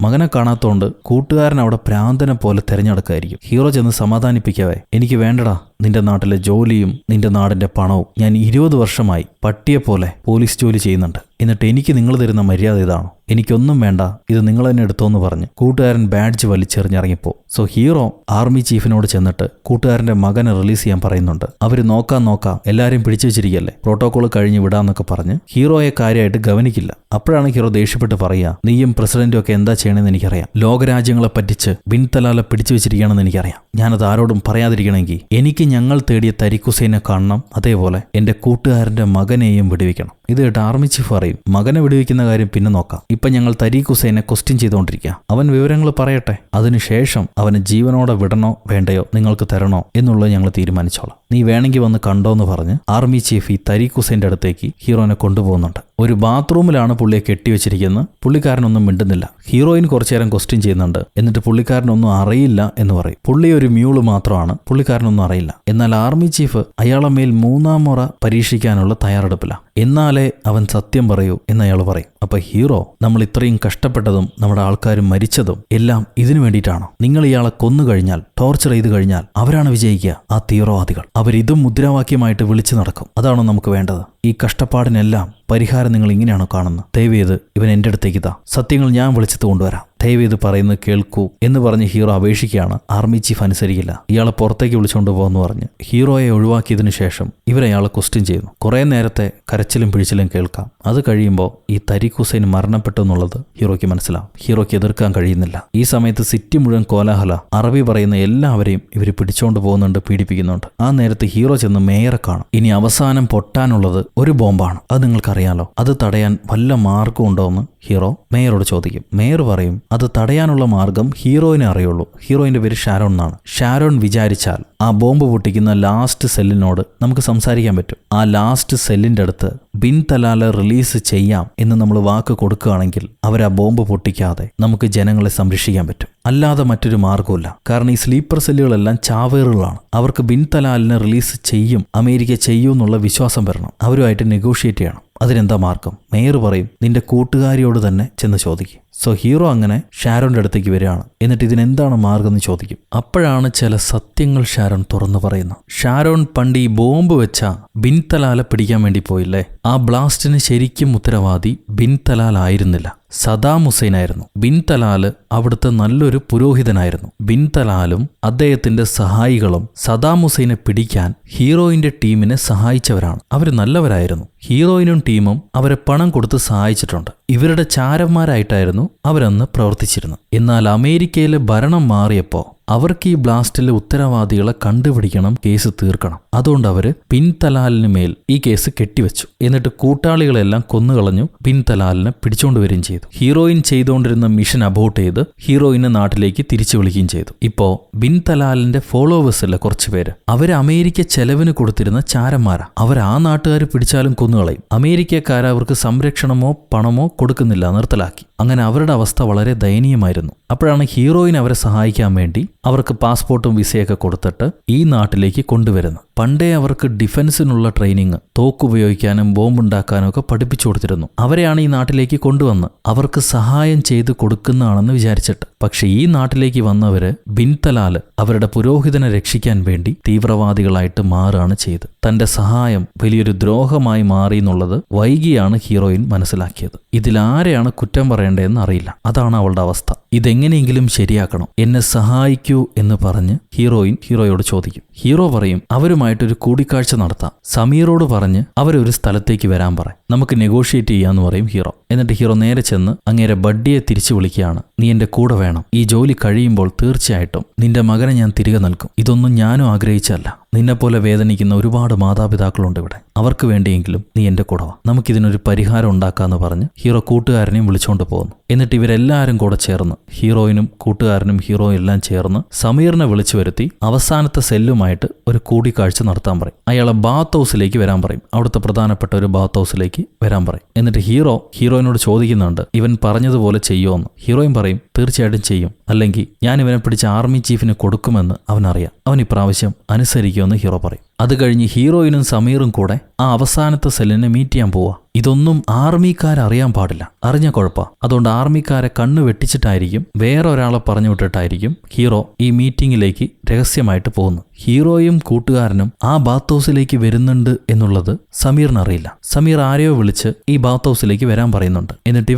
മകനെ കാണാത്തോണ്ട് കൂട്ടുകാരൻ അവിടെ പ്രാന്തനെ പോലെ തെരഞ്ഞെടുക്കായിരിക്കും. ഹീറോ ചെന്ന് സമാധാനിപ്പിക്കവേ, എനിക്ക് വേണ്ടടാ നിന്റെ നാട്ടിലെ ജോലിയും നിന്റെ നാടിന്റെ പണവും. ഞാൻ 20 വർഷമായി പട്ടിയെപ്പോലെ പോലീസ് ജോലി ചെയ്യുന്നുണ്ട്. എന്നിട്ട് എനിക്ക് നിങ്ങൾ തരുന്ന മര്യാദ ഇതാണോ? എനിക്കൊന്നും വേണ്ട, ഇത് നിങ്ങൾ തന്നെ എടുത്തോന്ന് പറഞ്ഞ് കൂട്ടുകാരൻ ബാഡ്ജ് വലിച്ചെറിഞ്ഞിറങ്ങിപ്പോ. സോ ഹീറോ ആർമി ചീഫിനോട് ചെന്നിട്ട് കൂട്ടുകാരന്റെ മകനെ റിലീസ് ചെയ്യാൻ പറയുന്നുണ്ട്. അവര് നോക്കാം എല്ലാരും പിടിച്ചു വെച്ചിരിക്കല്ലേ, പ്രോട്ടോകോൾ കഴിഞ്ഞ് വിടാന്നൊക്കെ പറഞ്ഞ് ഹീറോയെ കാര്യമായിട്ട് ഗവനിക്കില്ല. അപ്പോഴാണ് ഹീറോ ദേഷ്യപ്പെട്ട് പറയാ, നീയും പ്രസിഡന്റും ഒക്കെ എന്താ ചെയ്യണമെന്ന് എനിക്കറിയാം. ലോകരാജ്യങ്ങളെ പറ്റിച്ച് ബിൻ തലാലെ പിടിച്ചു വെച്ചിരിക്കുകയാണെന്ന് എനിക്കറിയാം. ഞാനത് ആരോടും പറയാതിരിക്കണമെങ്കിൽ എനിക്ക് ഞങ്ങൾ തേടിയ തരീഖ് ഹുസൈനെ കാണണം, അതേപോലെ എന്റെ കൂട്ടുകാരന്റെ മകനെയും വിടുവിക്കണം. ഇത് കേട്ട് ആർമി ചീഫ് പറയും, മകനെ വിടുവിക്കുന്ന കാര്യം പിന്നെ നോക്കാം. ഇപ്പൊ ഞങ്ങൾ തരീഖ് ഹുസൈനെ ക്വസ്റ്റ്യൻ ചെയ്തുകൊണ്ടിരിക്കുക. അവൻ വിവരങ്ങൾ പറയട്ടെ, അതിനുശേഷം അവനെ ജീവനോടെ വിടണോ വേണ്ടയോ, നിങ്ങൾക്ക് തരണോ എന്നുള്ളത് ഞങ്ങൾ തീരുമാനിച്ചോളാം. നീ വേണമെങ്കിൽ വന്ന് കണ്ടോന്ന് പറഞ്ഞ് ആർമി ചീഫ് ഈ തരീഖ് ഹുസൈന്റെ അടുത്തേക്ക് ഹീറോനെ കൊണ്ടുപോകുന്നുണ്ട്. ഒരു ബാത്റൂമിലാണ് പുള്ളിയെ കെട്ടിവെച്ചിരിക്കുന്നത്. പുള്ളിക്കാരനൊന്നും മിണ്ടുന്നില്ല. ഹീറോയിൻ കുറച്ചു നേരം ക്വസ്റ്റ്യൻ ചെയ്യുന്നുണ്ട്. എന്നിട്ട് പുള്ളിക്കാരനൊന്നും അറിയില്ല എന്ന് പറയും. പുള്ളി ഒരു മ്യൂള് മാത്രമാണ്, പുള്ളിക്കാരനൊന്നും അറിയില്ല. എന്നാൽ ആർമി ചീഫ് അയാളെ മേൽ 3ാം മുറ പരീക്ഷിക്കാനുള്ള തയ്യാറെടുപ്പില്ല. എന്നാലേ അവൻ സത്യം പറയൂ എന്ന് അയാൾ പറയും. അപ്പൊ ഹീറോ, നമ്മൾ ഇത്രയും കഷ്ടപ്പെട്ടതും നമ്മുടെ ആൾക്കാരും മരിച്ചതും എല്ലാം ഇതിനു വേണ്ടിയിട്ടാണോ? നിങ്ങൾ ഇയാളെ കൊന്നുകഴിഞ്ഞാൽ, ടോർച്ചർ ചെയ്ത് കഴിഞ്ഞാൽ അവരാണ് വിജയിക്കുക, ആ തീവ്രവാദികൾ. അവരിതും മുദ്രാവാക്യമായിട്ട് വിളിച്ചു നടക്കും. അതാണോ നമുക്ക് വേണ്ടത്? ഈ കഷ്ടപ്പാടിനെല്ലാം പരിഹാരം നിങ്ങൾ ഇങ്ങനെയാണോ കാണുന്നത്? ദയവേത് ഇവൻ എൻ്റെ അടുത്തേക്ക് ഇതാ, സത്യങ്ങൾ ഞാൻ വിളിച്ചത് കൊണ്ടുവരാം, ദയവേത് പറയുന്നത് കേൾക്കൂ എന്ന് പറഞ്ഞ് ഹീറോ അപേക്ഷിക്കുകയാണ്. ആർമി ചീഫ് അനുസരിക്കില്ല. ഇയാളെ പുറത്തേക്ക് വിളിച്ചുകൊണ്ട് പോകുമെന്ന് പറഞ്ഞ് ഹീറോയെ ഒഴിവാക്കിയതിനു ശേഷം ഇവരയാളെ ക്വസ്റ്റ്യൻ ചെയ്യുന്നു. കുറെ നേരത്തെ കരച്ചിലും പിഴിച്ചിലും കേൾക്കാം. അത് കഴിയുമ്പോൾ ഈ തരീഖ് ഹുസൈൻ മരണപ്പെട്ടു എന്നുള്ളത് ഹീറോയ്ക്ക് മനസ്സിലാവും. ഹീറോയ്ക്ക് എതിർക്കാൻ കഴിയുന്നില്ല. ഈ സമയത്ത് സിറ്റി മുഴുവൻ കോലാഹല. അറബി പറയുന്ന എല്ലാവരെയും ഇവർ പിടിച്ചോണ്ട് പോകുന്നുണ്ട്, പീഡിപ്പിക്കുന്നുണ്ട്. ആ നേരത്ത് ഹീറോ ചെന്ന് മേയറെ കാണും. ഇനി അവസാനം പൊട്ടാനുള്ളത് ഒരു ബോംബാണ്, അത് നിങ്ങൾക്കറിയാലോ. അത് തടയാൻ വല്ല മാർഗം ഉണ്ടോ എന്ന് ഹീറോ മേയറോട് ചോദിക്കും. മേയർ പറയും, അത് തടയാനുള്ള മാർഗം ഹീറോയിനെ അറിയുള്ളൂ. ഹീറോയിന്റെ പേര് ഷാരോൺ എന്നാണ്. ഷാരോൺ വിചാരിച്ചാൽ ആ ബോംബ് പൊട്ടിക്കുന്ന ലാസ്റ്റ് സെല്ലിനോട് നമുക്ക് സംസാരിക്കാൻ പറ്റും. ആ ലാസ്റ്റ് സെല്ലിന്റെ അടുത്ത് ബിൻ തലാലെ റിലീസ് ചെയ്യാം എന്ന് നമ്മൾ വാക്ക് കൊടുക്കുകയാണെങ്കിൽ അവർ ആ ബോംബ് പൊട്ടിക്കാതെ നമുക്ക് ജനങ്ങളെ സംരക്ഷിക്കാൻ പറ്റും. അല്ലാതെ മറ്റൊരു മാർഗമില്ല. കാരണം ഈ സ്ലീപ്പർ സെല്ലുകളെല്ലാം ചാവേറുകളാണ്. അവർക്ക് ബിൻ തലാലിനെ റിലീസ് ചെയ്യും, അമേരിക്ക ചെയ്യും എന്നുള്ള വിശ്വാസം വരണം. അവരുമായിട്ട് നെഗോഷിയേറ്റ് ചെയ്യണം. അതിനെന്താ മാർഗം? മേയർ പറയും, നിന്റെ കൂട്ടുകാരിയോട് തന്നെ ചെന്ന് ചോദിക്കും. സോ ഹീറോ അങ്ങനെ ഷാരോന്റെ അടുത്തേക്ക് വരികയാണ്. എന്നിട്ട് ഇതിനെന്താണ് മാർഗം എന്ന് ചോദിക്കും. അപ്പോഴാണ് ചില സത്യങ്ങൾ ഷാരോൺ തുറന്നു പറയുന്നത്. ഷാരോൺ പണ്ട് ഈ ബോംബ് വെച്ച ബിൻ തലാലെ പിടിക്കാൻ വേണ്ടി പോയില്ലേ, ആ ബ്ലാസ്റ്റിന് ശരിക്കും ഉത്തരവാദി ബിൻ തലാൽ ആയിരുന്നില്ല, സദാം ഹുസൈൻ ആയിരുന്നു. ബിൻ തലാല് അവിടുത്തെ നല്ലൊരു പുരോഹിതനായിരുന്നു. ബിൻ തലാലും അദ്ദേഹത്തിന്റെ സഹായികളും സദാം ഹുസൈനെ പിടിക്കാൻ ഹീറോയിന്റെ ടീമിനെ സഹായിച്ചവരാണ്. അവർ നല്ലവരായിരുന്നു. ഹീറോയിനും ടീമും അവരെ പണം കൊടുത്ത് സഹായിച്ചിട്ടുണ്ട്. ഇവരുടെ ചാരന്മാരായിട്ടായിരുന്നു അവരന്ന് പ്രവർത്തിച്ചിരുന്നത്. എന്നാൽ അമേരിക്കയിലെ ഭരണം മാറിയപ്പോൾ അവർക്ക് ഈ ബ്ലാസ്റ്റിലെ ഉത്തരവാദികളെ കണ്ടുപിടിക്കണം, കേസ് തീർക്കണം. അതുകൊണ്ട് അവര് ബിൻ തലാലിന് മേൽ ഈ കേസ് കെട്ടിവെച്ചു. എന്നിട്ട് കൂട്ടാളികളെല്ലാം കൊന്നുകളഞ്ഞു. ബിൻ തലാലിനെ പിടിച്ചുകൊണ്ടുവരികയും ചെയ്തു. ഹീറോയിൻ ചെയ്തുകൊണ്ടിരുന്ന മിഷൻ അബോർട്ട് ചെയ്ത് ഹീറോയിനെ നാട്ടിലേക്ക് തിരിച്ചു വിളിക്കുകയും ചെയ്തു. ഇപ്പോ ബിൻ തലാലിന്റെ ഫോളോവേഴ്സിലെ കുറച്ച് പേര് അവര് അമേരിക്ക ചെലവിന് കൊടുത്തിരുന്ന ചാരന്മാരാ. അവർ ആ നാട്ടുകാർ പിടിച്ചാലും കൊന്നുകളയും. അമേരിക്കക്കാർ അവർക്ക് സംരക്ഷണമോ പണമോ കൊടുക്കുന്നില്ല, നിർത്തലാക്കി. അങ്ങനെ അവരുടെ അവസ്ഥ വളരെ ദയനീയമായിരുന്നു. അപ്പോഴാണ് ഹീറോയിൻ അവരെ സഹായിക്കാൻ വേണ്ടി അവർക്ക് പാസ്പോർട്ടും വിസയൊക്കെ കൊടുത്തിട്ട് ഈ നാട്ടിലേക്ക് കൊണ്ടുവരുന്നത്. പണ്ടേ അവർക്ക് ഡിഫൻസിനുള്ള ട്രെയിനിങ്, തോക്കുപയോഗിക്കാനും ബോംബുണ്ടാക്കാനും ഒക്കെ പഠിപ്പിച്ചു കൊടുത്തിരുന്നു. അവരെയാണ് ഈ നാട്ടിലേക്ക് കൊണ്ടുവന്ന് അവർക്ക് സഹായം ചെയ്ത് കൊടുക്കുന്നതാണെന്ന് വിചാരിച്ചിട്ട്. പക്ഷെ ഈ നാട്ടിലേക്ക് വന്നവര് ബിൻ തലാല് അവരുടെ പുരോഹിതനെ രക്ഷിക്കാൻ വേണ്ടി തീവ്രവാദികളായിട്ട് മാറുകയാണ് ചെയ്ത്. തന്റെ സഹായം വലിയൊരു ദ്രോഹമായി മാറി എന്നുള്ളത് വൈകിയാണ് ഹീറോയിൻ മനസ്സിലാക്കിയത്. ഇതിലാരെയാണ് കുറ്റം പറയേണ്ടതെന്ന് അറിയില്ല. അതാണ് അവളുടെ അവസ്ഥ. ഇതെങ്ങനെയെങ്കിലും ശരിയാക്കണം, എന്നെ സഹായിക്കൂ എന്ന് പറഞ്ഞ് ഹീറോയിൻ ഹീറോയോട് ചോദിക്കും. ഹീറോ പറയും, അവരുമായിട്ടൊരു കൂടിക്കാഴ്ച നടത്താം. സമീറോട് പറഞ്ഞ് അവരൊരു സ്ഥലത്തേക്ക് വരാൻ പറയും, നമുക്ക് നെഗോഷിയേറ്റ് ചെയ്യാന്ന് പറയും ഹീറോ. എന്നിട്ട് ഹീറോ നേരെ ചെന്ന് അങ്ങേരെ ബഡ്ഡിയെ തിരിച്ചു വിളിക്കുകയാണ്. നീ എന്റെ കൂടെ വേണം. ഈ ജോലി കഴിയുമ്പോൾ തീർച്ചയായിട്ടും നിന്റെ മകനെ ഞാൻ തിരികെ നൽകും. ഇതൊന്നും ഞാനും ആഗ്രഹിച്ചല്ല. നിന്നെപ്പോലെ വേദനിക്കുന്ന ഒരുപാട് മാതാപിതാക്കളുണ്ട് ഇവിടെ. അവർക്ക് വേണ്ടിയെങ്കിലും നീ എന്റെ കൂടെ വാ. നമുക്കിതിനൊരു പരിഹാരം ഉണ്ടാക്കാന്ന് പറഞ്ഞ് ഹീറോ കൂട്ടുകാരനെയും വിളിച്ചുകൊണ്ട് പോകുന്നു. എന്നിട്ട് ഇവരെല്ലാവരും കൂടെ ചേർന്ന്, ഹീറോയിനും കൂട്ടുകാരനും ഹീറോയും എല്ലാം ചേർന്ന് സമീറിനെ വിളിച്ചു വരുത്തി അവസാനത്തെ സെല്ലുമായിട്ട് ഒരു കൂടിക്കാഴ്ച നടത്താൻ പറയും. അയാളെ ബാത്ത് ഹൗസിലേക്ക് വരാൻ പറയും. അവിടുത്തെ പ്രധാനപ്പെട്ട ഒരു ബാത്ത് ഹൗസിലേക്ക് വരാൻ പറയും. എന്നിട്ട് ഹീറോയിനോട് ചോദിക്കുന്നുണ്ട്, ഇവൻ പറഞ്ഞതുപോലെ ചെയ്യുമോന്ന്. ഹീറോയിൻ പറയും, തീർച്ചയായിട്ടും ചെയ്യും. അല്ലെങ്കിൽ ഞാൻ ഇവനെ പിടിച്ച് ആർമി ചീഫിന് കൊടുക്കുമെന്ന് അവനറിയാം. അവൻ ഇപ്രാവശ്യം അനുസരിക്കുമെന്ന് ഹീറോ പറയും. അത് കഴിഞ്ഞ് ഹീറോയിനും സമീറും കൂടെ ആ അവസാനത്തെ സെല്ലിനെ മീറ്റ് ചെയ്യാൻ പോവാ. ഇതൊന്നും ആർമിക്കാരറിയാൻ പാടില്ല. അറിഞ്ഞ കുഴപ്പാ. അതുകൊണ്ട് ആർമിക്കാരെ കണ്ണു വെട്ടിച്ചിട്ടായിരിക്കും, വേറെ ഒരാളെ പറഞ്ഞു വിട്ടിട്ടായിരിക്കും ഹീറോ ഈ മീറ്റിംഗിലേക്ക് രഹസ്യമായിട്ട് പോകുന്നു. ഹീറോയും കൂട്ടുകാരനും ആ ബാത്ത് ഹൗസിലേക്ക് വരുന്നുണ്ട് എന്നുള്ളത് സമീറിനറിയില്ല. സമീർ ആരെയോ വിളിച്ച് ഈ ബാത്ത് ഹൗസിലേക്ക് വരാൻ പറയുന്നുണ്ട്. എന്നിട്ട്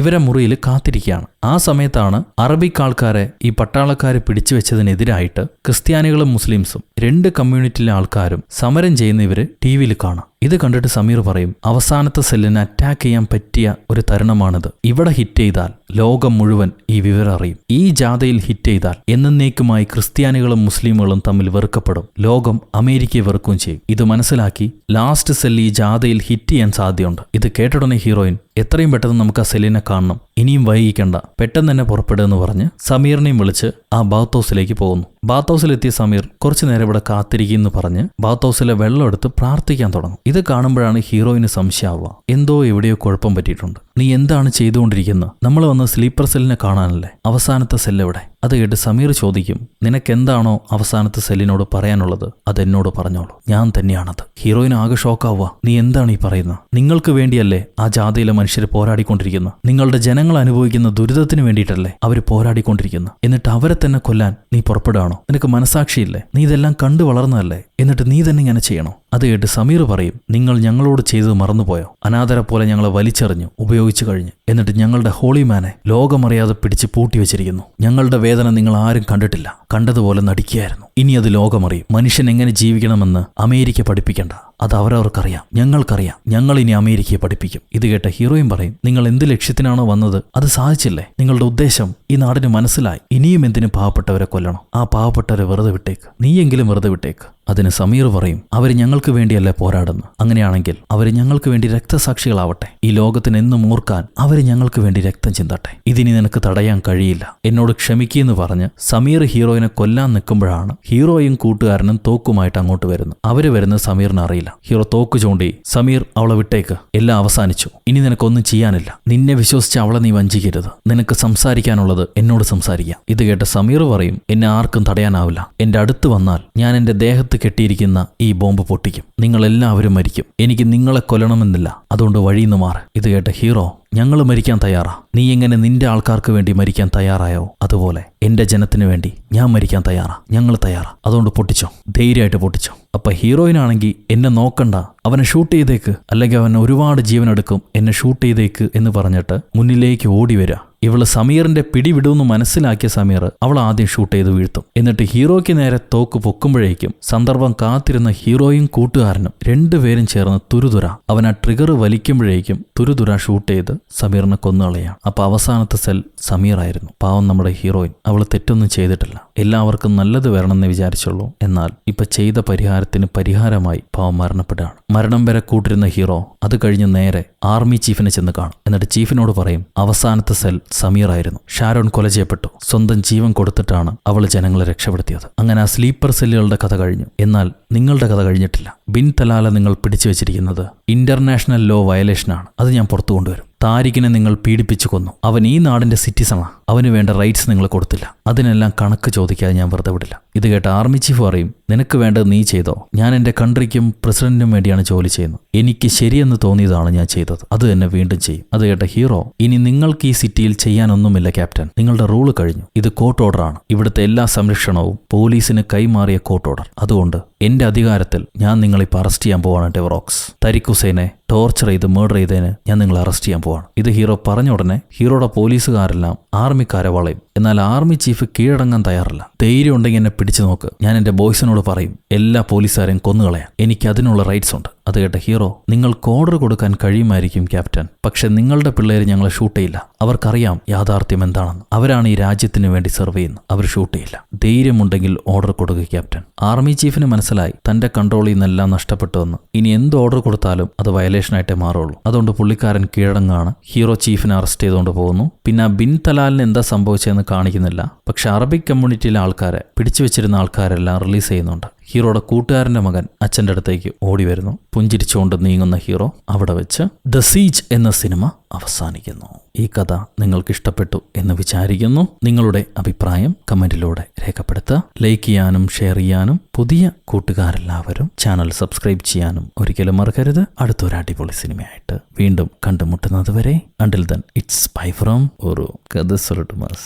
ഇവരെ മുറിയിൽ കാത്തിരിക്കുകയാണ്. ആ സമയത്താണ് അറബിക് ആൾക്കാരെ ഈ പട്ടാളക്കാരെ പിടിച്ചു വെച്ചതിനെതിരായിട്ട് ക്രിസ്ത്യാനികളും മുസ്ലിംസും രണ്ട് കമ്മ്യൂണിറ്റിയിലെ ആൾക്കാരും സമരം ചെയ്യുന്ന ഇവര് ടിവിയിൽ കാണാം. ഇത് കണ്ടിട്ട് സമീർ പറയും, അവസാനത്തെ സെല്ലിനെ അറ്റാക്ക് ചെയ്യാൻ പറ്റിയ ഒരു തരുണമാണിത്. ഇവിടെ ഹിറ്റ് ചെയ്താൽ ലോകം മുഴുവൻ ഈ വിവരം അറിയും. ഈ ജാഥയിൽ ഹിറ്റ് ചെയ്താൽ എന്നേക്കുമായി ക്രിസ്ത്യാനികളും മുസ്ലിമുകളും തമ്മിൽ വെറുക്കപ്പെടും. ലോകം അമേരിക്കയെ വെറുക്കുകയും ചെയ്യും. ഇത് മനസ്സിലാക്കി ലാസ്റ്റ് സെല്ല് ഈ ജാഥയിൽ ഹിറ്റ് ചെയ്യാൻ സാധ്യതയുണ്ട്. ഇത് കേട്ടിടനെ ഹീറോയിൻ, എത്രയും പെട്ടെന്ന് നമുക്ക് ആ സെല്ലിനെ കാണണം, ഇനിയും വൈകിക്കണ്ട, പെട്ടെന്ന് തന്നെ പുറപ്പെടുകയെന്ന് പറഞ്ഞ് സമീറിനെയും വിളിച്ച് ആ ബാത്ത് ഹൗസിലേക്ക് പോകുന്നു. ബാത്ത് ഹൗസിലെത്തിയ സമീർ കുറച്ചു നേരം ഇവിടെ കാത്തിരിക്കുമെന്ന് പറഞ്ഞ് ബാത്ത് ഹൗസിലെ വെള്ളം എടുത്ത് പ്രാർത്ഥിക്കാൻ തുടങ്ങും. ഇത് കാണുമ്പോഴാണ് ഹീറോയിന് സംശയമാവുക, എന്തോ എവിടെയോ കുഴപ്പം പറ്റിയിട്ടുണ്ട്. നീ എന്താണ് ചെയ്തുകൊണ്ടിരിക്കുന്നത്? നമ്മൾ വന്ന് സ്ലീപ്പർ സെല്ലിനെ കാണാനല്ലേ, അവസാനത്തെ സെല്ലെവിടെ? അത് കേട്ട് സമീർ ചോദിക്കും, നിനക്കെന്താണോ അവസാനത്തെ സെല്ലിനോട് പറയാനുള്ളത് അതെന്നോട് പറഞ്ഞോളൂ, ഞാൻ തന്നെയാണത്. ഹീറോയിൻ ആകെ ഷോക്കാവുക, നീ എന്താണ് ഈ പറയുന്നത്? നിങ്ങൾക്ക് വേണ്ടിയല്ലേ ആ ജാഥയിലെ മനുഷ്യർ പോരാടിക്കൊണ്ടിരിക്കുന്നത്? നിങ്ങളുടെ ജനങ്ങൾ അനുഭവിക്കുന്ന ദുരിതത്തിന് വേണ്ടിയിട്ടല്ലേ അവർ പോരാടിക്കൊണ്ടിരിക്കുന്നത്? എന്നിട്ട് അവരെ തന്നെ കൊല്ലാൻ നീ പുറപ്പെടുകയാണോ? നിനക്ക് മനസാക്ഷിയില്ലേ? നീ ഇതെല്ലാം കണ്ടു വളർന്നതല്ലേ? എന്നിട്ട് നീ തന്നെ ഇങ്ങനെ ചെയ്യണോ? അത് കേട്ട് സമീർ പറയും, നിങ്ങൾ ഞങ്ങളോട് ചെയ്തത് മറന്നുപോയോ? അനാഥരെ പോലെ ഞങ്ങളെ വലിച്ചെറിഞ്ഞു, ഉപയോഗിച്ചു കഴിഞ്ഞു. എന്നിട്ട് ഞങ്ങളുടെ ഹോളിമാനെ ലോകമറിയാതെ പിടിച്ച് പൂട്ടിവെച്ചിരിക്കുന്നു. ഞങ്ങളുടെ വേദന നിങ്ങൾ ആരും കണ്ടിട്ടില്ല, കണ്ടതുപോലെ നടിക്കുകയായിരുന്നു. ഇനി അത് ലോകമറിയും. മനുഷ്യൻ എങ്ങനെ ജീവിക്കണമെന്ന് അമേരിക്ക പഠിപ്പിക്കണ്ട, അത് അവരവർക്കറിയാം, ഞങ്ങൾക്കറിയാം. ഞങ്ങൾ ഇനി അമേരിക്കയെ പഠിപ്പിക്കും. ഇത് കേട്ട ഹീറോയിൻ പറയും, നിങ്ങൾ എന്ത് ലക്ഷ്യത്തിനാണോ വന്നത് അത് സാധിച്ചില്ലേ? നിങ്ങളുടെ ഉദ്ദേശം ഈ നാടിന് മനസ്സിലായി. ഇനിയും എന്തിനു പാവപ്പെട്ടവരെ കൊല്ലണം? ആ പാവപ്പെട്ടവരെ വെറുതെ വിട്ടേക്ക്, നീയെങ്കിലും വെറുതെ വിട്ടേക്ക്. അതിന് സമീർ പറയും, അവർ ഞങ്ങൾക്ക് വേണ്ടിയല്ലേ പോരാടുന്നു. അങ്ങനെയാണെങ്കിൽ അവർ ഞങ്ങൾക്ക് വേണ്ടി രക്തസാക്ഷികളാവട്ടെ. ഈ ലോകത്തിന് എന്നും ഓർക്കാൻ അവർ ഞങ്ങൾക്ക് വേണ്ടി രക്തം ചിന്തട്ടെ. ഇതിനി നിനക്ക് തടയാൻ കഴിയില്ല, എന്നോട് ക്ഷമിക്കുമെന്ന് പറഞ്ഞ് സമീർ ഹീറോയിനെ കൊല്ലാൻ നിൽക്കുമ്പോഴാണ് ഹീറോയും കൂട്ടുകാരനും തോക്കുമായിട്ട് അങ്ങോട്ട് വരുന്നത്. അവര് വരുന്നത് സമീറിന് അറിയില്ല. ഹീറോ തോക്ക് ചൂണ്ടി, സമീർ അവളെ വിട്ടേക്ക്, എല്ലാം അവസാനിച്ചു, ഇനി നിനക്കൊന്നും ചെയ്യാനില്ല. നിന്നെ വിശ്വസിച്ച് അവളെ നീ വഞ്ചിക്കരുത്. നിനക്ക് സംസാരിക്കാനുള്ളത് എന്നോട് സംസാരിക്കാം. ഇത് കേട്ട സമീർ പറയും, എന്നെ ആർക്കും തടയാനാവില്ല. എന്റെ അടുത്ത് വന്നാൽ ഞാൻ എന്റെ ദേഹത്ത് നെഞ്ചത്ത് കെട്ടിയിരിക്കുന്ന ഈ ബോംബ് പൊട്ടിക്കും. നിങ്ങളെല്ലാവരും മരിക്കും. എനിക്ക് നിങ്ങളെ കൊല്ലണമെന്നില്ല. അതുകൊണ്ട് വഴിയിന്ന് മാറ്. ഇത് കേട്ട ഹീറോ, ഞങ്ങൾ മരിക്കാൻ തയ്യാറാ. നീ എങ്ങനെ നിന്റെ ആൾക്കാർക്ക് വേണ്ടി മരിക്കാൻ തയ്യാറായോ അതുപോലെ എന്റെ ജനത്തിന് വേണ്ടി ഞാൻ മരിക്കാൻ തയ്യാറാ. ഞങ്ങൾ തയ്യാറാ. അതുകൊണ്ട് പൊട്ടിച്ചോ, ധൈര്യമായിട്ട് പൊട്ടിച്ചോ. അപ്പൊ ഹീറോയിനാണെങ്കിൽ എന്നെ നോക്കണ്ട, അവനെ ഷൂട്ട് ചെയ്തേക്ക്, അല്ലെങ്കിൽ അവൻ ഒരുപാട് ജീവനെടുക്കും, എന്നെ ഷൂട്ട് ചെയ്തേക്ക് എന്ന് പറഞ്ഞിട്ട് മുന്നിലേക്ക് ഓടി വരിക. ഇവള് സമീറിന്റെ പിടിവിടുമെന്ന് മനസ്സിലാക്കിയ സമീർ അവൾ ആദ്യം ഷൂട്ട് ചെയ്ത് വീഴ്ത്തും. എന്നിട്ട് ഹീറോയ്ക്ക് നേരെ തോക്ക് പൊക്കുമ്പോഴേക്കും സന്ദർഭം കാത്തിരുന്ന ഹീറോയും കൂട്ടുകാരനും രണ്ടുപേരും ചേർന്ന് തുരുതുര അവൻ ആ ട്രിഗർ വലിക്കുമ്പോഴേക്കും തുരുതുര ഷൂട്ട് ചെയ്ത് സമീറിനെ കൊന്നുകളയാണ്. അപ്പൊ അവസാനത്തെ സെൽ സമീറായിരുന്നു. പാവം നമ്മുടെ ഹീറോയിൻ, അവൾ തെറ്റൊന്നും ചെയ്തിട്ടില്ല. എല്ലാവർക്കും നല്ലത് വരണമെന്ന് വിചാരിച്ചുള്ളൂ. എന്നാൽ ഇപ്പൊ ചെയ്ത പരിഹാരത്തിന് പരിഹാരമായി പാവം മരണപ്പെടുകയാണ്. മരണം വരെ കൂട്ടിരുന്ന ഹീറോ അത് കഴിഞ്ഞ് നേരെ ആർമി ചീഫിനെ ചെന്ന് കാണും. എന്നിട്ട് ചീഫിനോട് പറയും, അവസാനത്തെ സെൽ സമീറായിരുന്നു. ഷാരോൺ കൊല ചെയ്യപ്പെട്ടു. സ്വന്തം ജീവൻ കൊടുത്തിട്ടാണ് അവൾ ജനങ്ങളെ രക്ഷപ്പെടുത്തിയത്. അങ്ങനെ ആ സ്ലീപ്പർ സെല്ലുകളുടെ കഥ കഴിഞ്ഞു. എന്നാൽ നിങ്ങളുടെ കഥ കഴിഞ്ഞിട്ടില്ല. ബിൻ തലാല നിങ്ങൾ പിടിച്ചു വെച്ചിരിക്കുന്നത് ഇന്റർനാഷണൽ ലോ വയലേഷനാണ്. അത് ഞാൻ പുറത്തു കൊണ്ടുവരും. താരിഖിനെ നിങ്ങൾ പീഡിപ്പിച്ചു കൊന്നു. അവൻ ഈ നാടിന്റെ സിറ്റിസണാ. അവന് വേണ്ട റൈറ്റ്സ് നിങ്ങൾ കൊടുത്തില്ല. അതിനെല്ലാം കണക്ക് ചോദിക്കാതെ ഞാൻ വെറുതെ വിടില്ല. ഇത് കേട്ട ആർമി ചീഫ് പറയും, നിനക്ക് വേണ്ടത് നീ ചെയ്തോ. ഞാൻ എന്റെ കൺട്രിക്കും പ്രസിഡന്റിനും വേണ്ടിയാണ് ജോലി ചെയ്യുന്നത്. എനിക്ക് ശരിയെന്ന് തോന്നിയതാണ് ഞാൻ ചെയ്തത്. അത് തന്നെ വീണ്ടും ചെയ്യും. അത് കേട്ട ഹീറോ, ഇനി നിങ്ങൾക്ക് ഈ സിറ്റിയിൽ ചെയ്യാനൊന്നുമില്ല ക്യാപ്റ്റൻ. നിങ്ങളുടെ റൂള് കഴിഞ്ഞു. ഇത് കോർട്ട് ഓർഡറാണ്. ഇവിടുത്തെ എല്ലാ സംരക്ഷണവും പോലീസിന് കൈമാറിയ കോർട്ട് ഓർഡർ. അതുകൊണ്ട് എന്റെ അധികാരത്തിൽ ഞാൻ നിങ്ങളിപ്പോൾ അറസ്റ്റ് ചെയ്യാൻ പോവാണ് ഡെവറോക്സ്. തരിഖ് ഹുസൈനെ ടോർച്ചർ ചെയ്ത് മർഡർ ചെയ്തതിന് ഞാൻ നിങ്ങളെ അറസ്റ്റ് ചെയ്യാൻ പോവാണ്. ഇത് ഹീറോ പറഞ്ഞ ഉടനെ ഹീറോയുടെ പോലീസുകാരെല്ലാം ആർമിക്കാരെ വളയും. എന്നാൽ ആർമി ചീഫ് കീഴടങ്ങാൻ തയ്യാറല്ല. ധൈര്യം ഉണ്ടെങ്കിൽ എന്നെ പിടിച്ചു നോക്ക്. ഞാൻ എന്റെ ബോയ്സിനോട് പറയും എല്ലാ പോലീസുകാരെയും കൊന്നുകളയാൻ. എനിക്ക് അതിനുള്ള റൈറ്റ്സ് ഉണ്ട്. അത് കേട്ട ഹീറോ, നിങ്ങൾക്ക് ഓർഡർ കൊടുക്കാൻ കഴിയുമായിരിക്കും ക്യാപ്റ്റൻ, പക്ഷെ നിങ്ങളുടെ പിള്ളേർ ഞങ്ങളെ ഷൂട്ട് ചെയ്യില്ല. അവർക്കറിയാം യാഥാർത്ഥ്യം എന്താണെന്ന്. അവരാണ് ഈ രാജ്യത്തിന് വേണ്ടി സെർവ് ചെയ്യുന്നത്. അവർ ഷൂട്ട് ചെയ്യില്ല. ധൈര്യമുണ്ടെങ്കിൽ ഓർഡർ കൊടുക്കുക ക്യാപ്റ്റൻ. ആർമി ചീഫിന് മനസ്സിലായി തന്റെ കൺട്രോളിൽ നിന്നെല്ലാം നഷ്ടപ്പെട്ടുവെന്ന്. ഇനി എന്ത് ഓർഡർ കൊടുത്താലും അത് വയലേഷനായിട്ടേ മാറുള്ളൂ. അതുകൊണ്ട് പുള്ളിക്കാരൻ കീഴടങ്ങാണ്. ഹീറോ ചീഫിനെ അറസ്റ്റ് ചെയ്തുകൊണ്ട് പോകുന്നു. പിന്നെ ആ ബിൻ തലാലിന് എന്താ സംഭവിച്ചതെന്ന് കാണിക്കുന്നില്ല. പക്ഷെ അറബിക് കമ്മ്യൂണിറ്റിയിലെ ആൾക്കാരെ പിടിച്ചു വെച്ചിരുന്ന ആൾക്കാരെല്ലാം റിലീസ് ചെയ്യുന്നുണ്ട്. ഹീറോയുടെ കൂട്ടുകാരന്റെ മകൻ അച്ഛൻ്റെ അടുത്തേക്ക് ഓടി വരുന്നു. പുഞ്ചിരിച്ചുകൊണ്ട് നീങ്ങുന്ന ഹീറോ അവിടെ വെച്ച് ദ സീജ് എന്ന സിനിമ അവസാനിക്കുന്നു. ഈ കഥ നിങ്ങൾക്ക് ഇഷ്ടപ്പെട്ടു എന്ന് വിചാരിക്കുന്നു. നിങ്ങളുടെ അഭിപ്രായം കമന്റിലൂടെ രേഖപ്പെടുത്തുക. ലൈക്ക് ചെയ്യാനും ഷെയർ ചെയ്യാനും പുതിയ കൂട്ടുകാരെല്ലാവരും ചാനൽ സബ്സ്ക്രൈബ് ചെയ്യാനും ഒരിക്കലും മറക്കരുത്. അടുത്തൊരു അടിപൊളി സിനിമയായിട്ട് വീണ്ടും കണ്ടുമുട്ടുന്നത് വരെ, until then it's bye from ഒരു കഥ സൊല്ലട്ടുമാസ്.